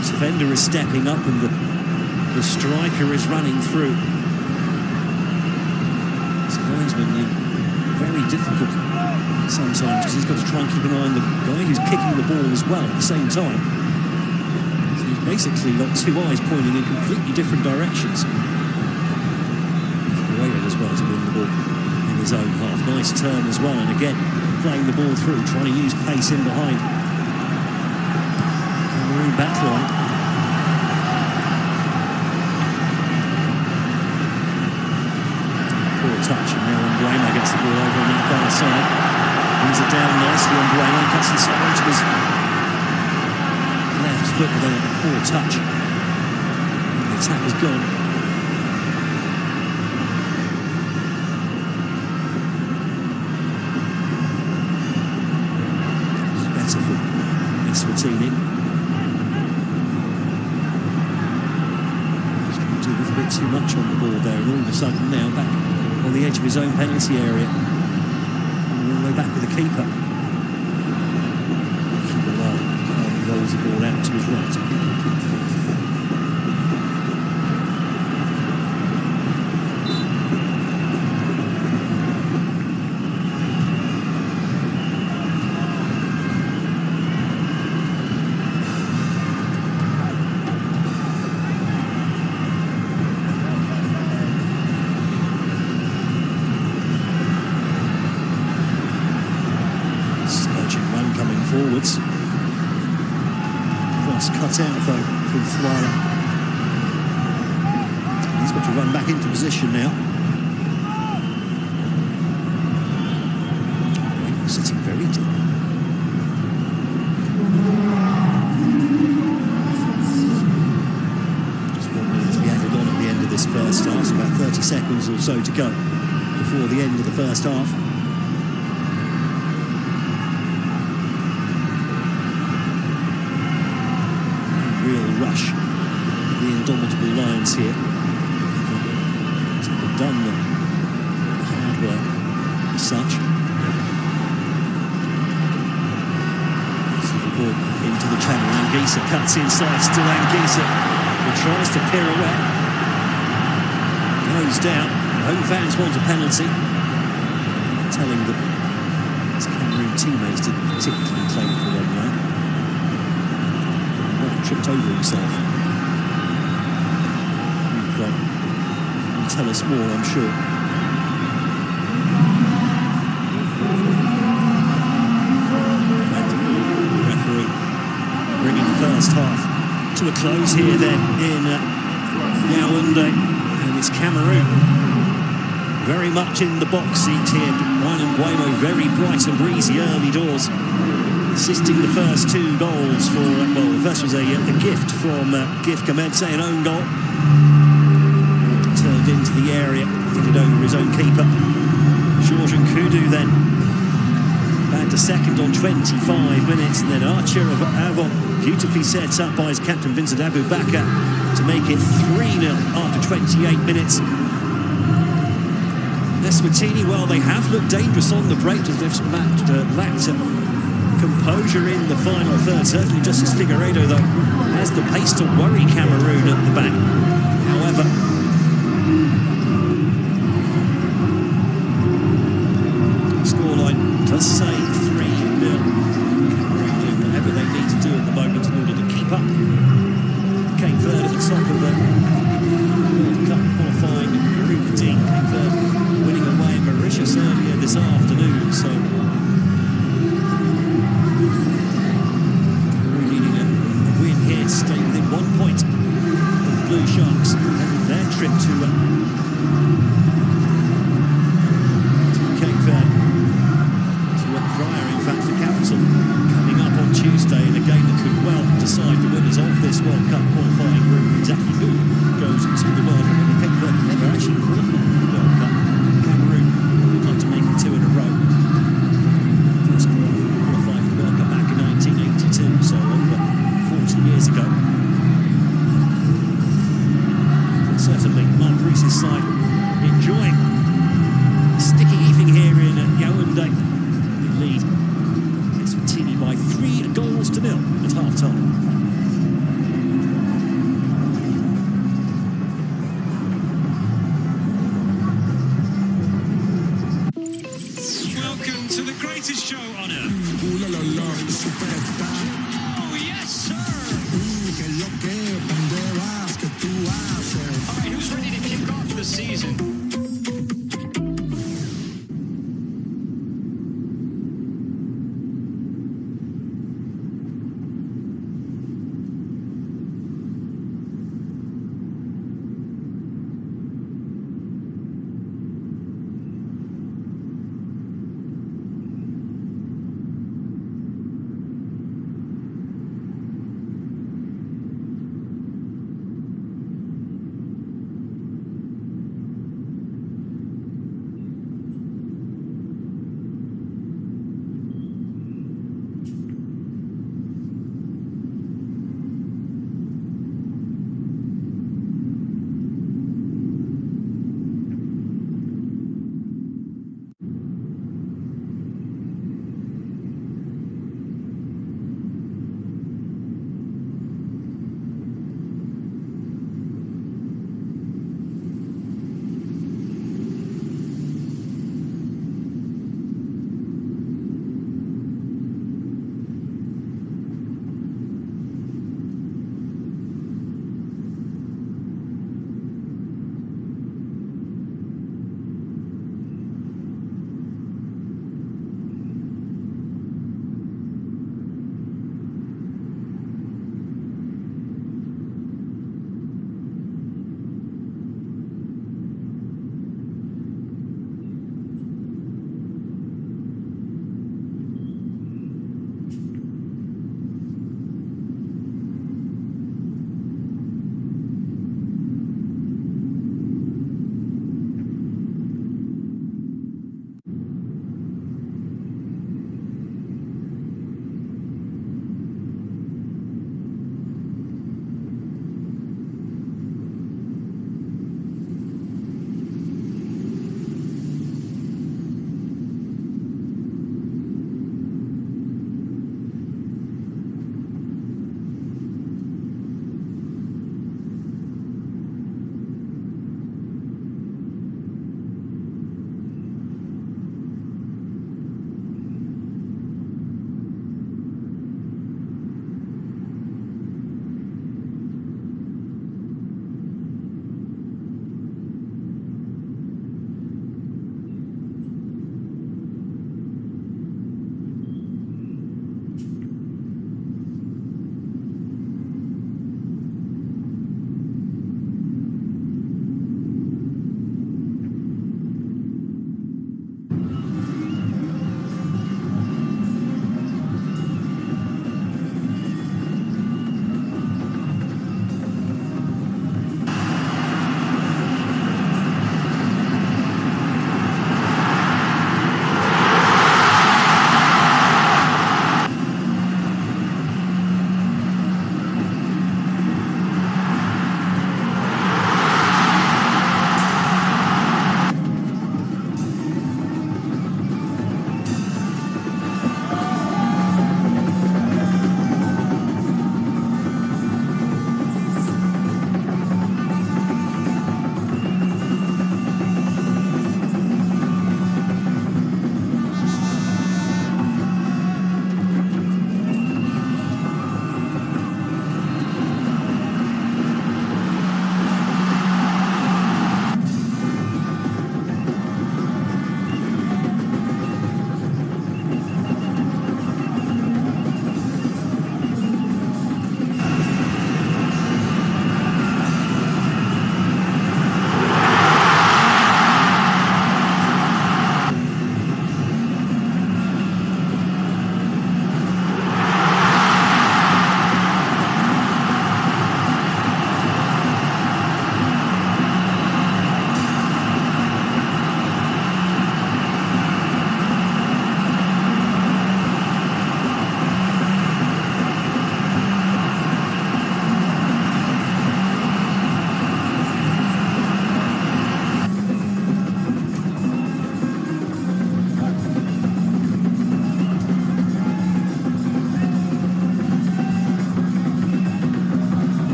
the defender is stepping up and the striker is running through. Linesman very difficult sometimes because he's got to try and keep an eye on the guy who's kicking the ball as well at the same time. So he's basically got two eyes pointing in completely different directions. Cameroon as well to win the ball in his own half. Nice turn as well, and again playing the ball through, trying to use pace in behind. Cameroon backline. Poor touch, and now Mbeumo gets the ball over on that far side. Brings it down nicely on Mbeumo, cuts inside onto his left foot, but then a poor touch. The attack is gone. Eswatini. He's trying to do a little bit too much on the ball there, and all of a sudden now back on the edge of his own penalty area. And all the way back with the keeper. He rolls the ball out to his right. Forwards. Cross cut out though from Flyer. He's got to run back into position now. Sitting very deep. Just 1 minute to be added on at the end of this first half. So about 30 seconds or so to go before the end of the first half. Rush, the indomitable Lions here. They've done the hard work as such. Ball into the channel. Anguissa cuts inside. Still Anguissa, who tries to pirouette. Goes down. Home fans want a penalty. Telling the Cameroon teammates didn't particularly claim for one now. Tripped over himself. He'll tell us more, I'm sure. The referee bringing the first half to a close here then in Yaoundé, and it's Cameroon very much in the box seat here. Ryan Mbeumo very bright and breezy early doors, assisting the first two goals for, well, the first was a gift from Gif Kamedse, an own goal. Turned into the area, hit it over his own keeper. Georges Nkudu then back to second on 25 minutes, and then Archer of Avon beautifully set up by his captain Vincent Aboubakar to make it 3-0 after 28 minutes. Eswatini, well, they have looked dangerous on the break, as they've lacked composure in the final third. Certainly Justice Figueiredo, though, has the pace to worry Cameroon at the back. However, scoreline does say 3-0. Cameroon doing whatever they need to do at the moment in order to keep up. Cape Verde at the top of the World Cup qualifying Group D. Cape Verde winning away in Mauritius earlier this afternoon, so stay within 1 point of the Blue Sharks and their trip to Cape Verde, to Praia, in fact, the capital, coming up on Tuesday in a game that could well decide the winners of this World Cup qualifying group, exactly who goes to the World Cup. And Cape Verde never actually qualified for the World Cup. Cameroon would like to make it 2 in a row. First qualified for the World Cup back in 1982, so over 40 years ago. But certainly Mark Reese's side enjoying a sticky evening here in Yaoundé. They lead Eswatini by 3-0 at half-time. Ooh la la la, superstar. Oh, yes, sir. Que lo que, ¿dónde vas? ¿Qué tú haces? All right, who's ready to kick off the season?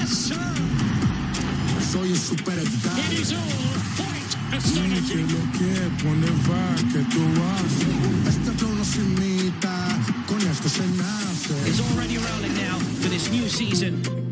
yes, sir. Soy un superstar. It is all quite Que astonishing. lo que pone va, que tú haces. Este flow no se imita, con esto se nace. Is already rolling now for this new season.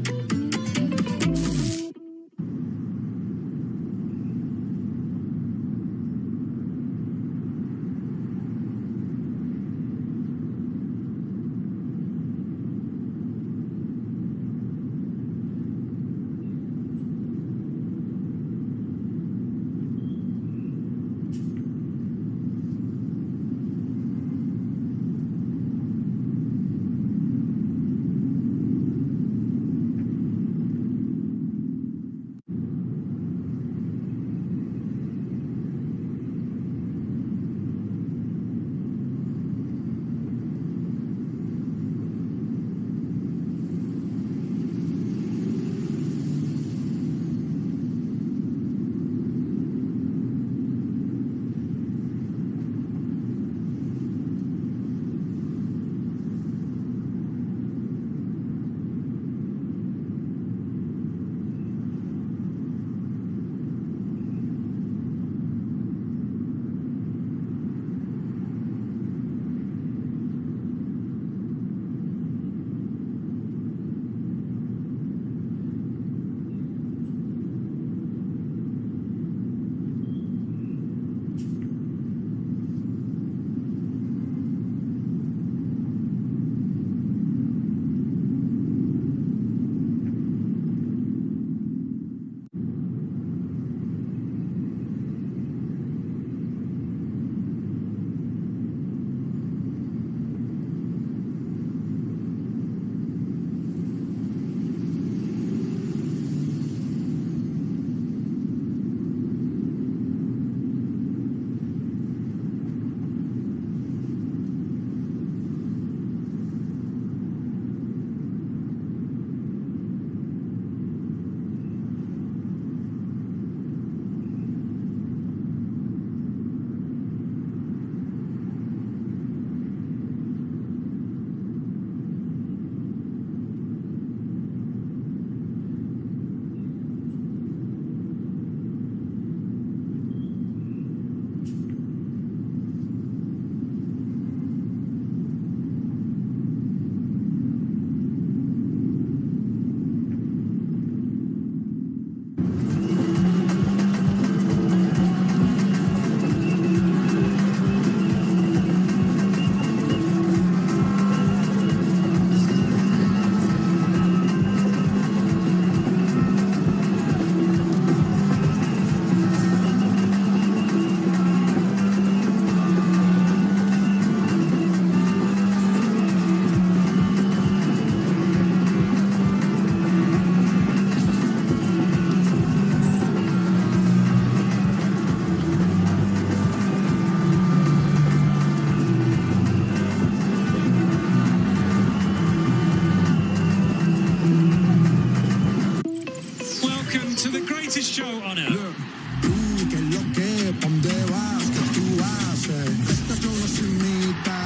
show on earth. Look, que lo que, pa' dónde vas, que tú haces. Este flow no se imita,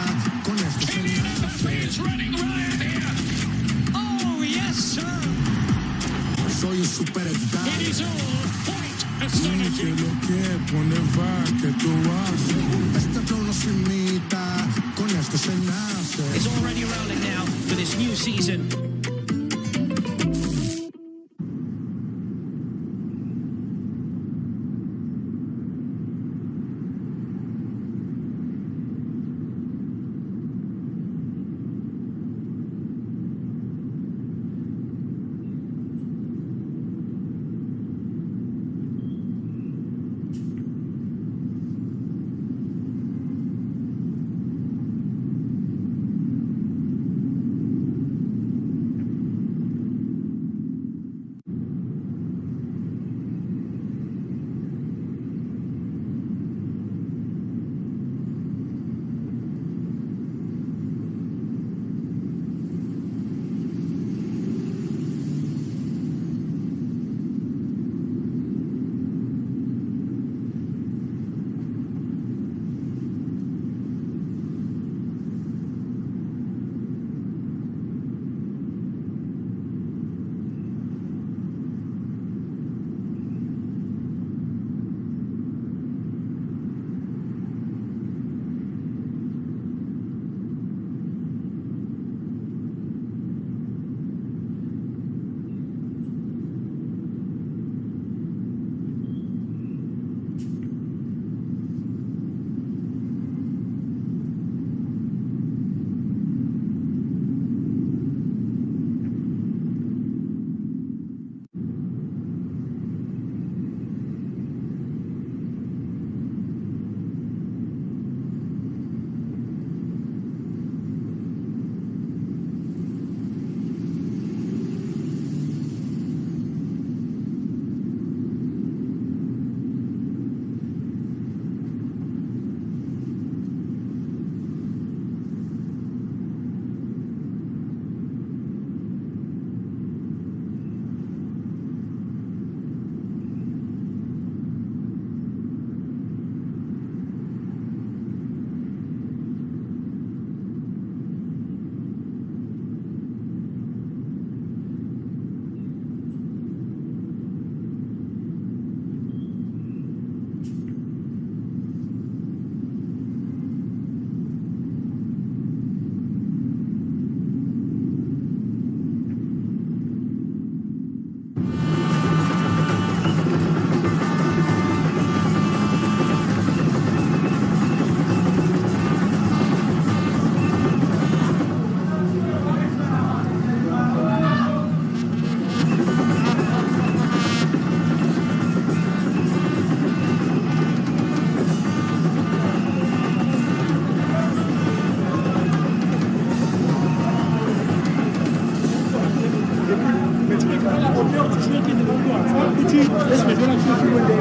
con esto se nace. Oh, yes, sir. Soy un superstar. It is all quite Que astonishing. lo que, pa' dónde vas, que tú haces. Este flow no se imita, con esto se nace. It's already rolling now for this new season. tu récupères la hauteur du joueur qui est devant toi. C'est pas que tu laisses le joueur qui est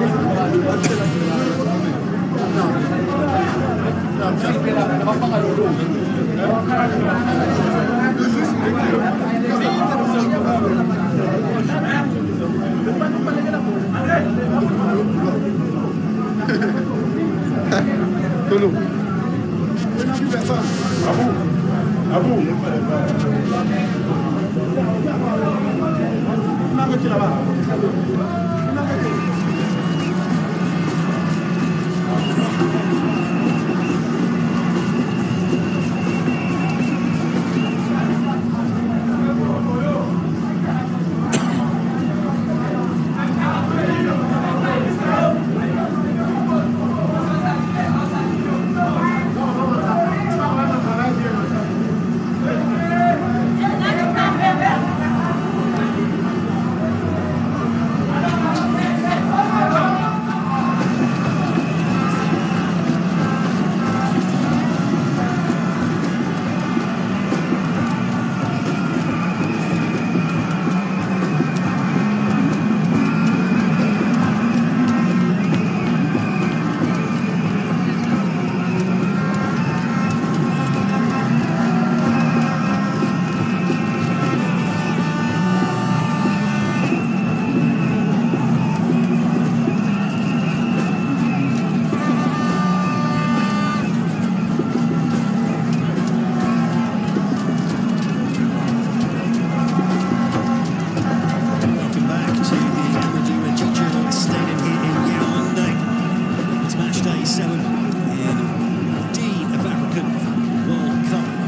Tolo. À vous. On arrête là-bas.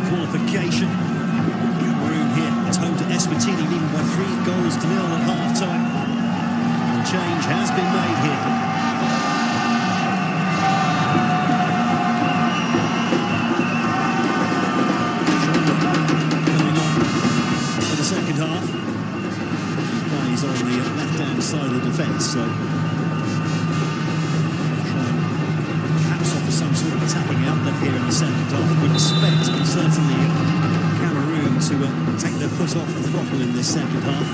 Qualification. Cameroon here at home to Eswatini, leading by 3-0 at half-time. And a change has been made here. Coming on for the second half. He's on the left-hand side of the defence, so offer some sort of attacking outlet here in the second half. We expect certainly Cameroon to take their foot off the throttle in this second half.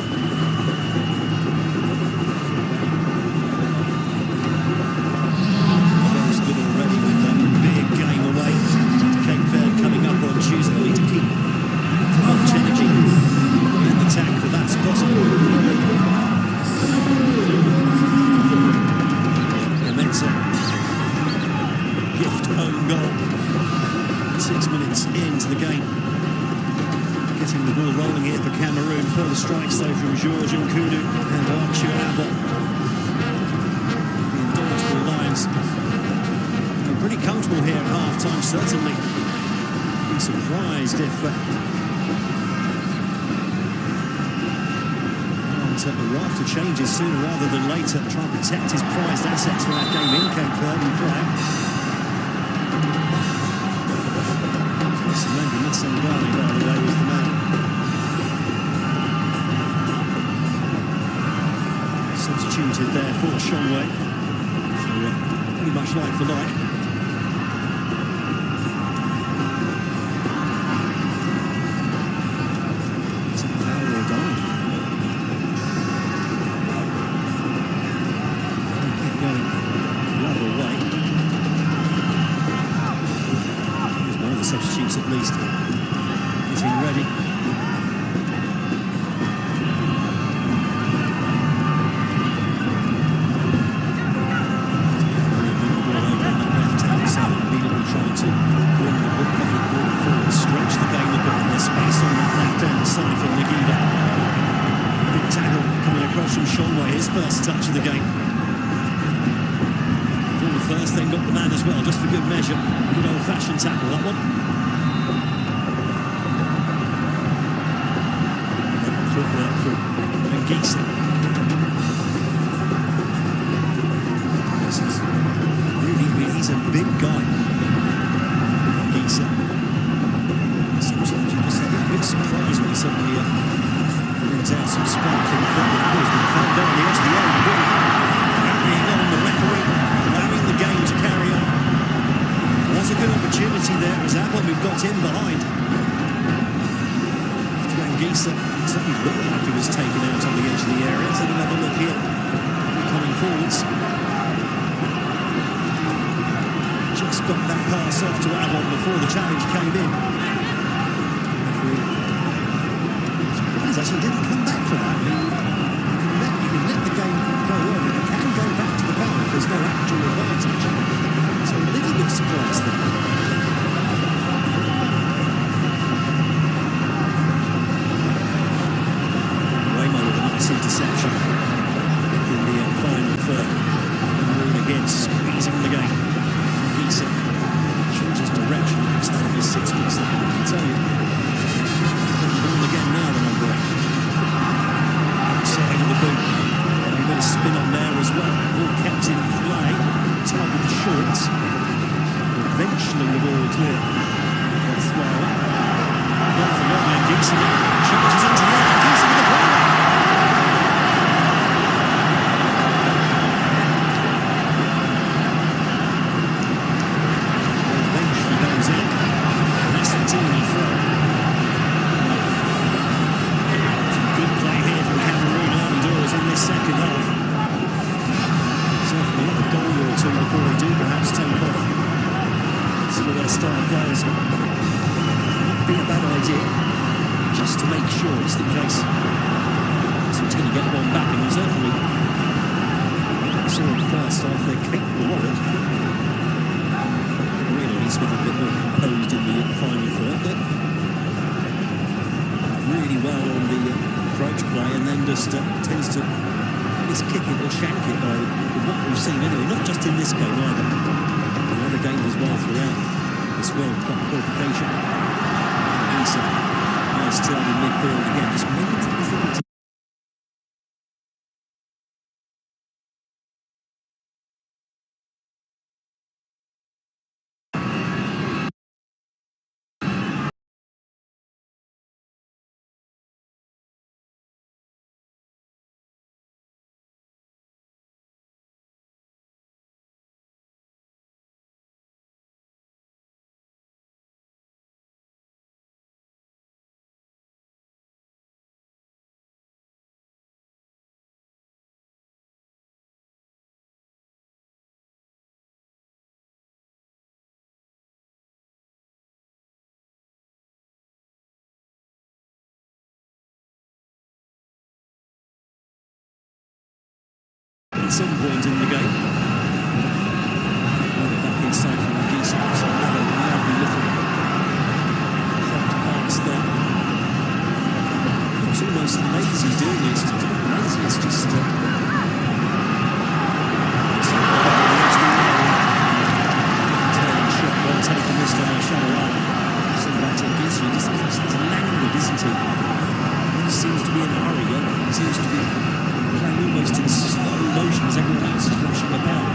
Very good already with a big game away. Cape Verde coming up on Tuesday. We need to keep much energy in the tank for that spot. Gift own goal. 6 minutes into the game. Getting the ball rolling here for Cameroon. Further strikes though from George Nkudu and Archie. The indomitable Lions are pretty comfortable here at half-time, certainly. Be surprised if a raft of changes sooner rather than later, trying to protect his prized assets for that game in Cape Verde and play. Sangani, by the way, was the man. Substituted there for Shonway. So pretty much like for like. It's a foul or a dive. Keep going the other way. Here's one of the substitutes at least. Getting ready. Stretch the game a bit, and there's space on that left-hand side for Nagida. Big tackle coming across from Shonway, his first touch of the game. Ball first, then got the man as well, just for good measure. Good old-fashioned tackle, that one. Footwork from Angisa. He's a big guy. Angisa. Sometimes you just have a bit surprised when he suddenly brings out some spark in the football. He's been found down the edge of the old ball. Carrying on, the referee allowing the game to carry on. Was a good opportunity there as Avon, who got in behind. Gisa certainly looked like he was taken out on the edge of the area. Let's have another look here. Coming forwards. Just got that pass off to Avon before the challenge came in. Surprised actually didn't come back for that. You can let the game go on, but you can go back to the bar if there's no actual advantage. So a little bit surprised there. Interception in the final third. Cameroon again squeezing the game. Gisa changes direction. It's that was 6 minutes. I can tell you. Ball again now, the number 8. Outside of the boot. And a bit of spin on there as well. Ball kept in play. Target short. Eventually the ball clear. That's well. Not for long then. Gisa changes into the air. Gisa with the ball. Eswatini from. Some good play here from Cameroon early doors in this second half. Certainly another goal or two before they do perhaps take off some of their star players. Wouldn't be a bad idea, just to make sure, just in case Eswatini get one back, and certainly saw in the first half they're capable of it. He's been a bit more composed in the final third, but really well on the approach play, and then just tends to kick it or shank it by what we've seen anyway, not just in this game either. The other games as well throughout this World Cup qualification. Nice turn in midfield again, just making it difficult to at some point in the game. Back inside from Gisa. Another lovely little cropped pass there. It's almost lazy doing it. It's not lazy, it's just turn shot well taken this time. Shallow. So back to Gisa. He's languid, isn't he? He seems to be in a hurry. He seems to be playing almost in slow motion as everyone else is rushing about.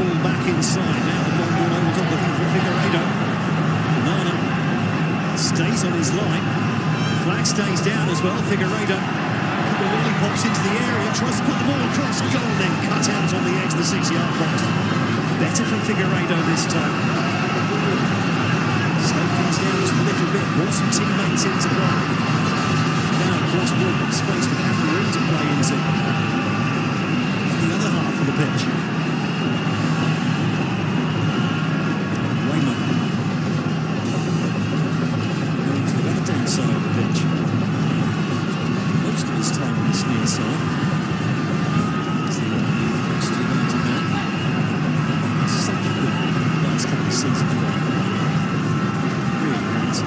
ball back inside. Now the long ball over top looking for Figueiredo. Nana stays on his line. Flag stays down as well. Figueiredo. The really pops into the area, tries to put the ball across goal, then cut out on the edge of the 6-yard box. Better from Figueiredo this time. Slow things down just a little bit, brought some teammates into play. Now across the space for Cameroon to play into. The other half of the pitch. Wayman. Going to the left-hand side of the pitch. Most of his time on this near side. It's the most United man. It's something that the last couple of seasons really has.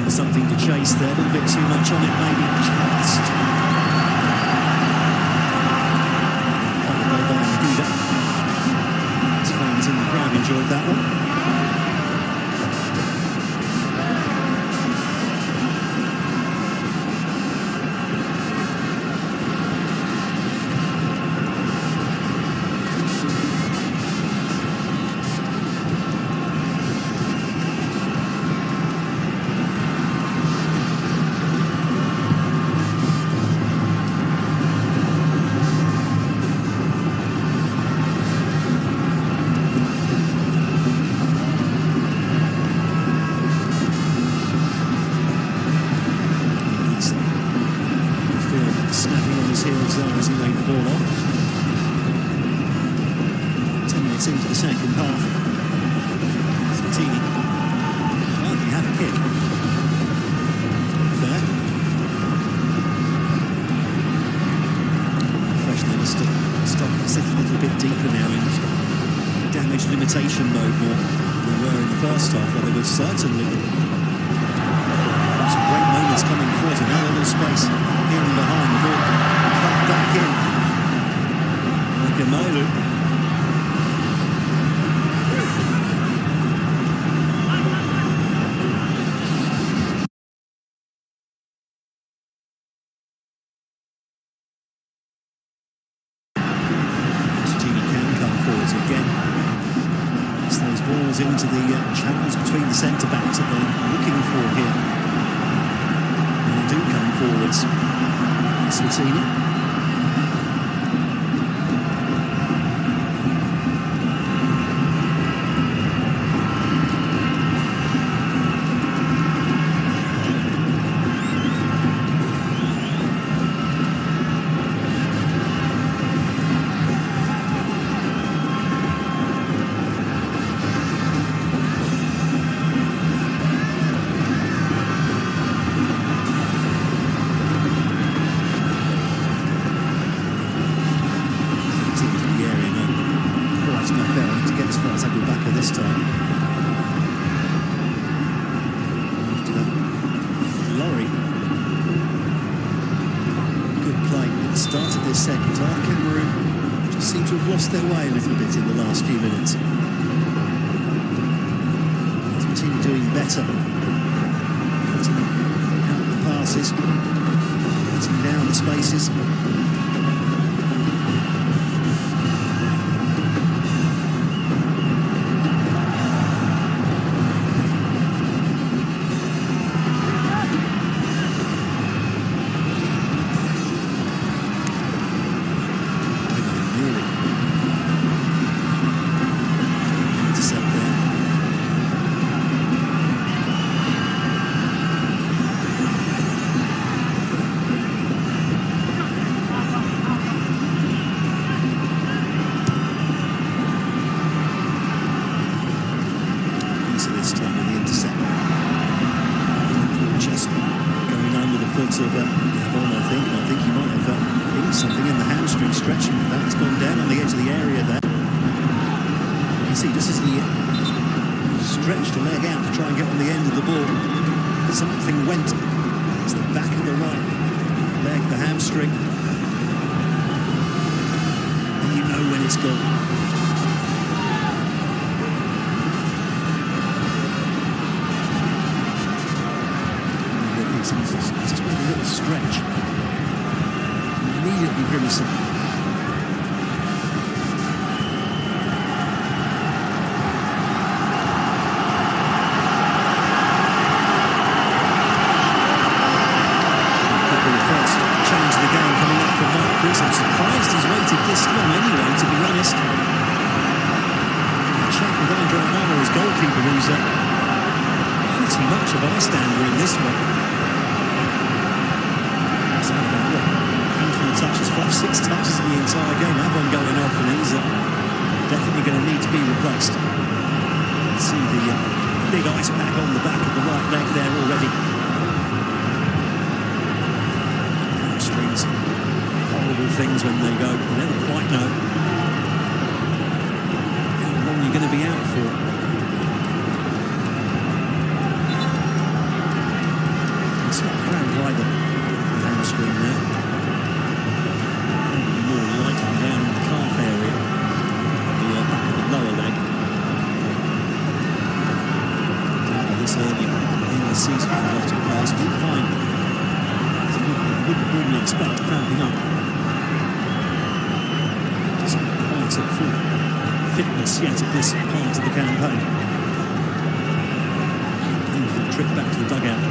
Something to chase there, a little bit too much on it, maybe just. Covered by Maguda. His fans in the crowd enjoyed that one. As he laid the ball off. 10 minutes into the second half. Eswatini hardly had a kick. Fair. Fresh Minister starting to sit a little bit deeper now in damage limitation mode more than they were in the first half, where there was certainly some great moments coming forward. Now a little space here and behind the ball. Back in. Makamolu. Eswatini can come forwards again. It's those balls into the channels between the centre-backs that they're looking for here. And they do come forwards. Eswatini. This time. After that lorry. Good play at the start of this second half. Cameroon just seem to have lost their way a little bit in the last few minutes. better. Cutting out the passes, cutting down the spaces. Stretched a leg out to try and get on the end of the ball. Something went. It's the back of the right leg, the hamstring. And you know when it's gone. He's just made a little stretch. Immediately grimacing. I'm surprised he's waited this long anyway, to be honest. Chat with Andre Amaro, his goalkeeper, who's pretty much a bystander in this one. He's had about, what, handful of touches, 5-6 touches in the entire game. That one going off, and he's definitely going to need to be replaced. You see the big ice pack on the back of the right leg there already. Hamstrings. Horrible things when they go. You never quite know how long you're going to be out for. It's not cramped either, the hamstring there. Probably more likely down in the calf area, the back of the lower leg. This early in the season for a lot of players do find you wouldn't normally expect cramping up. At full fitness yet at this part of the campaign. Painful trip back to the dugout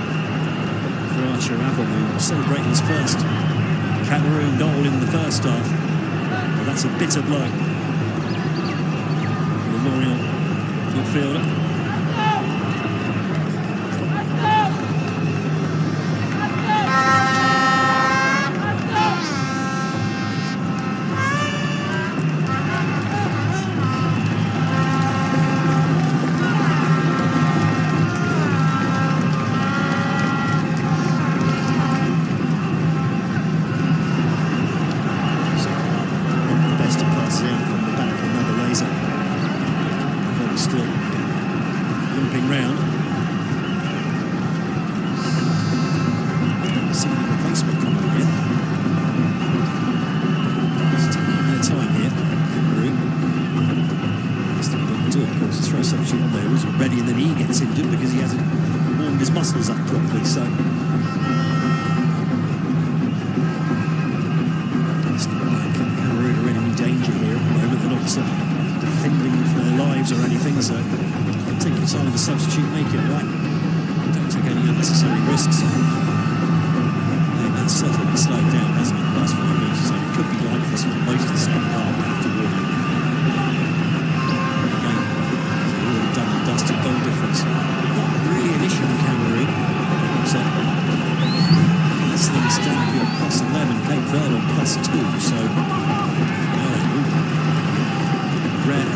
for Archer Avon, who will celebrate his first Cameroon goal in the first half. Well, that's a bitter blow for the Lorient midfielder.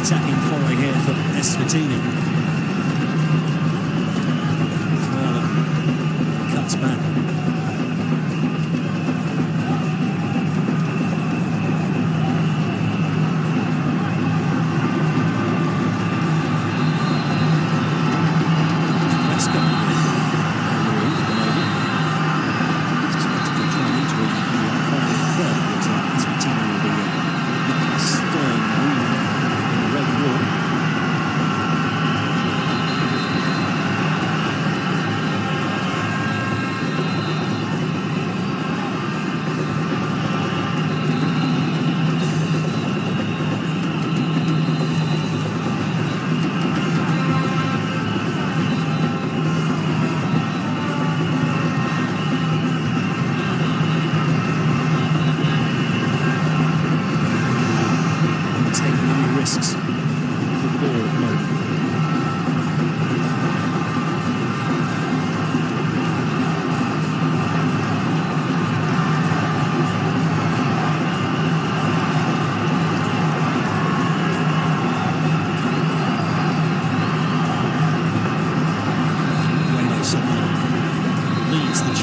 Attacking foray here for Eswatini. Cuts back.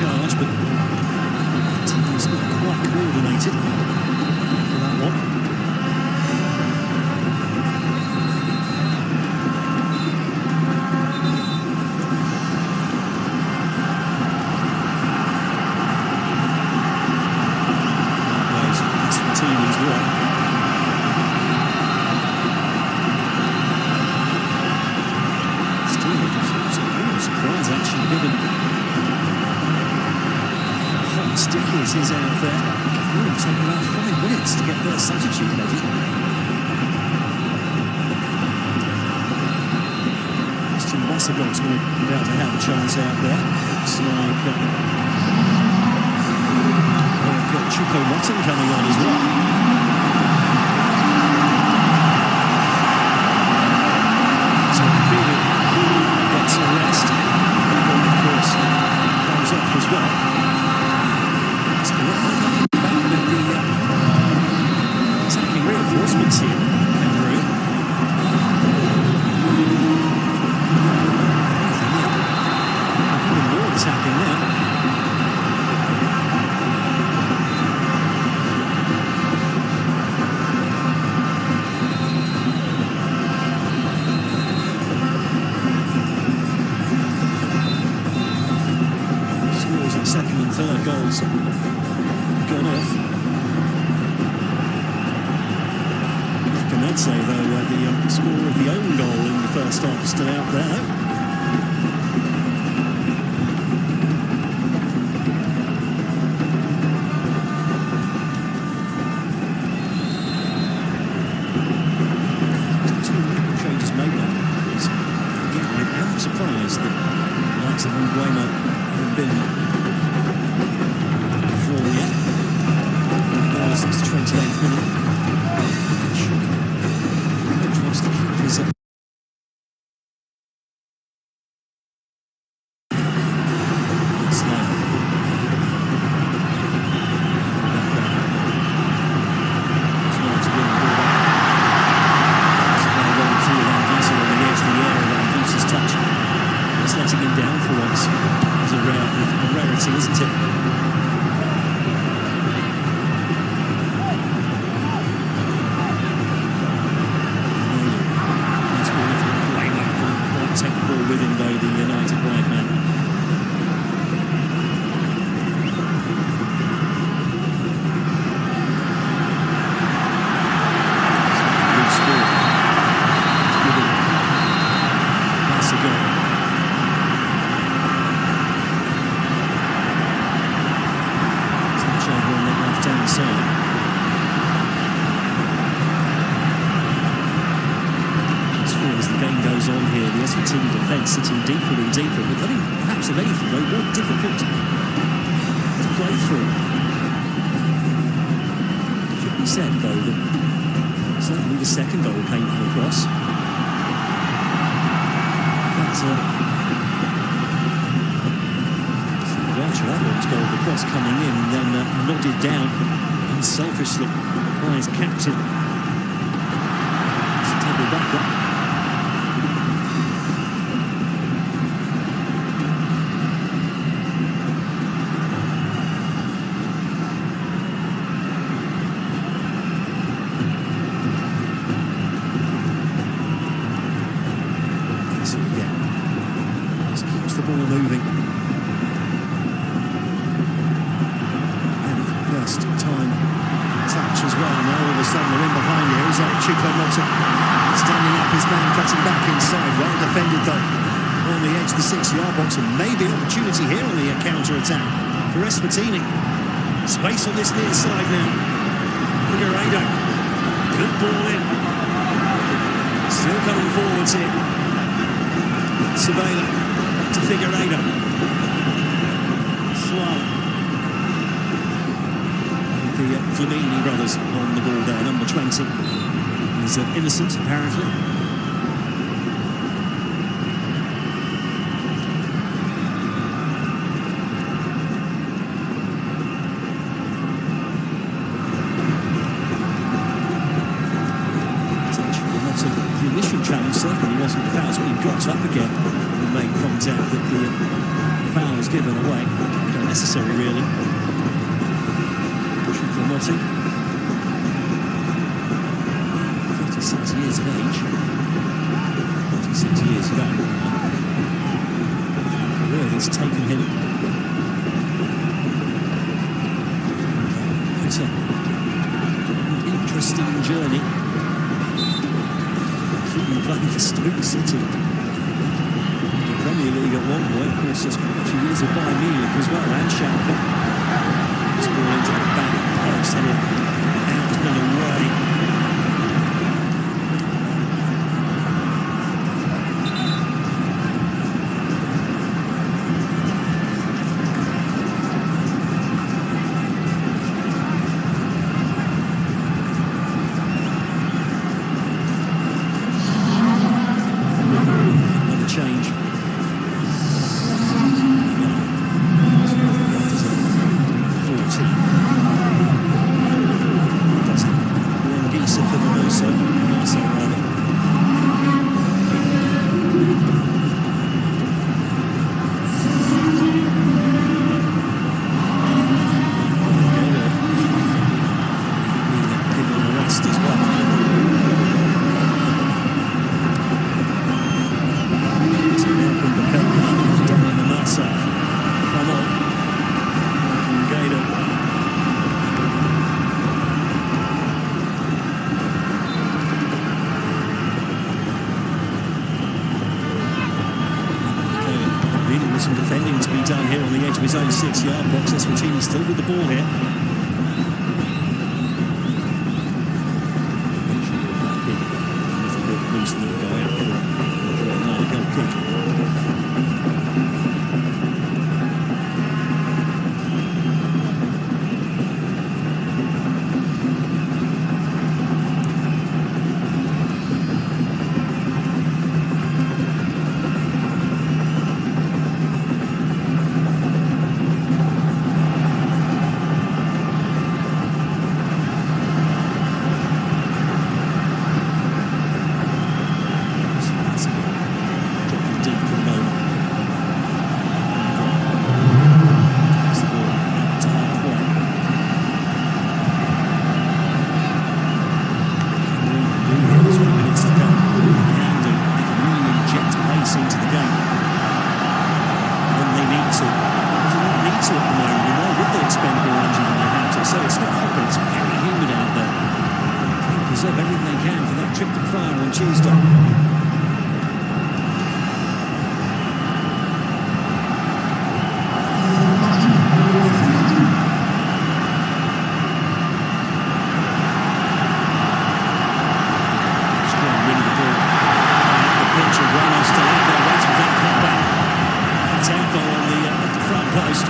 charge, but it's not quite coordinated for that one. Eswatini's work. Still, it's a real surprise actually, given how sticky it is out there. It will take about 5 minutes to get their substitute ready. Christian Bassagon's going to be able to have a chance out there. Looks like they've got Chico Motton coming on as well. So Philip gets a rest. And of course, comes off as well. So back with the attacking reinforcements here, Cameroon. Even more attacking now. Second and third goals gone off. Can that say, though, the score of the own goal in the first half is still out there? Two changes made there. Again, I am surprised that the likes of Nguema have been since the 28th minute. Which wants to keep his letting him down for once is a rarity, isn't it? With him, though, the United white man. Good score. Good. Pass again. Touch over on the left-hand side. As the game goes on here, the Eswatini defence sitting deeper and deeper, becoming, perhaps of anything, though, more difficult to play through. It should be said, though, that certainly the second goal came from the cross. But Archer Adams' goal, the cross coming in, and then nodded down unselfishly by his captain. It's a double back up. The ball moving. And for the first time, touch as well. Now all of a sudden they're in behind here. Is that Chico Motton standing up his man, cutting back inside. Well defended though on the edge of the 6-yard box, and maybe an opportunity here on the counter-attack for Eswatini. Space on this near side now. Figueiredo. Good ball in. Still coming forwards here. Sabela. To Figueiredo. Slow. The Flamini brothers on the ball there. Number 20 is innocent, apparently. The initial challenge certainly wasn't the foul. It's when he got up again and made contact that the foul was given away. unnecessary, really. Pushing for Motti. 36 years of age. 36 years ago. Career that's taken him quite an interesting journey. Keeping playing for Stoke City. Premier League at one point, of course, there's quite a few years of Bayern Munich as well, and Schalke. This ball into the back post, headed out and away. Another change. Some defending to be done here on the edge of his own 6-yard box. Eswatini still with the ball here. Loosen the guy up for another goal kick. Everything they can for that trip to Praia on Tuesday. Strong winning the ball. The pitch of Ramos still out there waiting for that cutback. That's Alvo on the front post.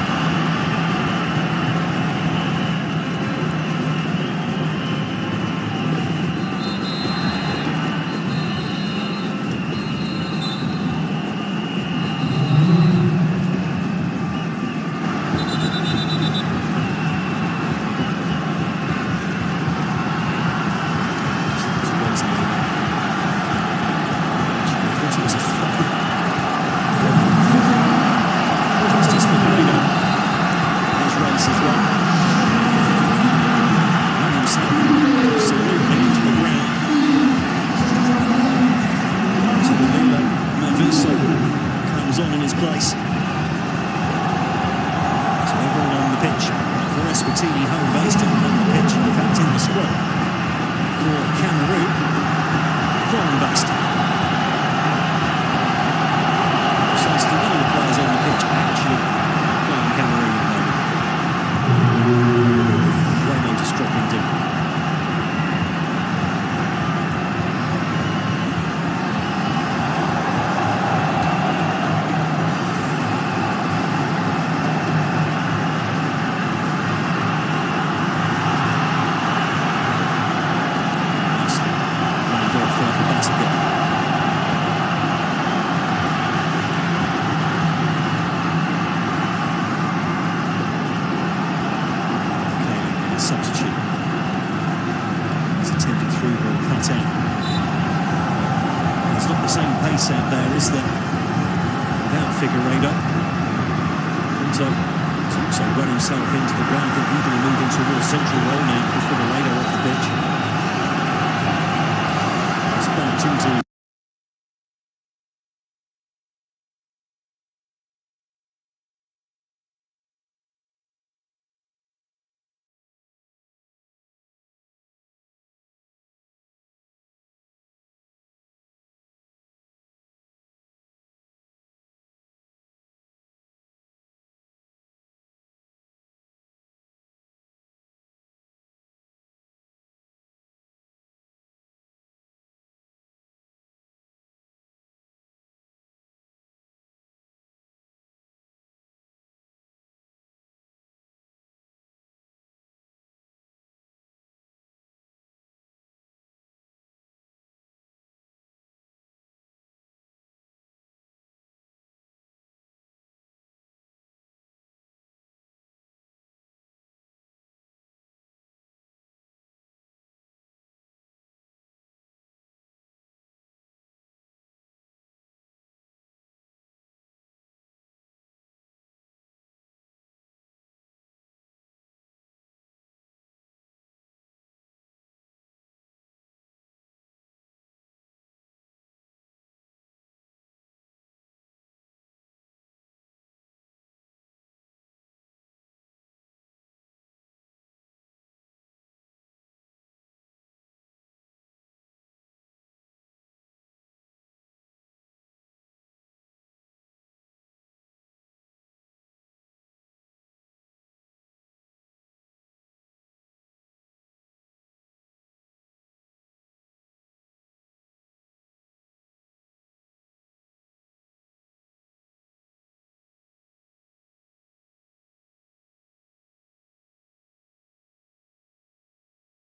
On in his place. So everyone on the pitch for Eswatini, home based on the pitch, in fact in the squad for Cameroon, foreign based. Precisely none of the players on the pitch actually playing Cameroon at the moment. Ramo just dropping deep. Substitute. It's attempted through ball cut out. It's not the same pace out there, is there? Without Figueiredo. So So got himself into the ground. I think he's going to move into a more central role now before the later off the pitch. Sparked into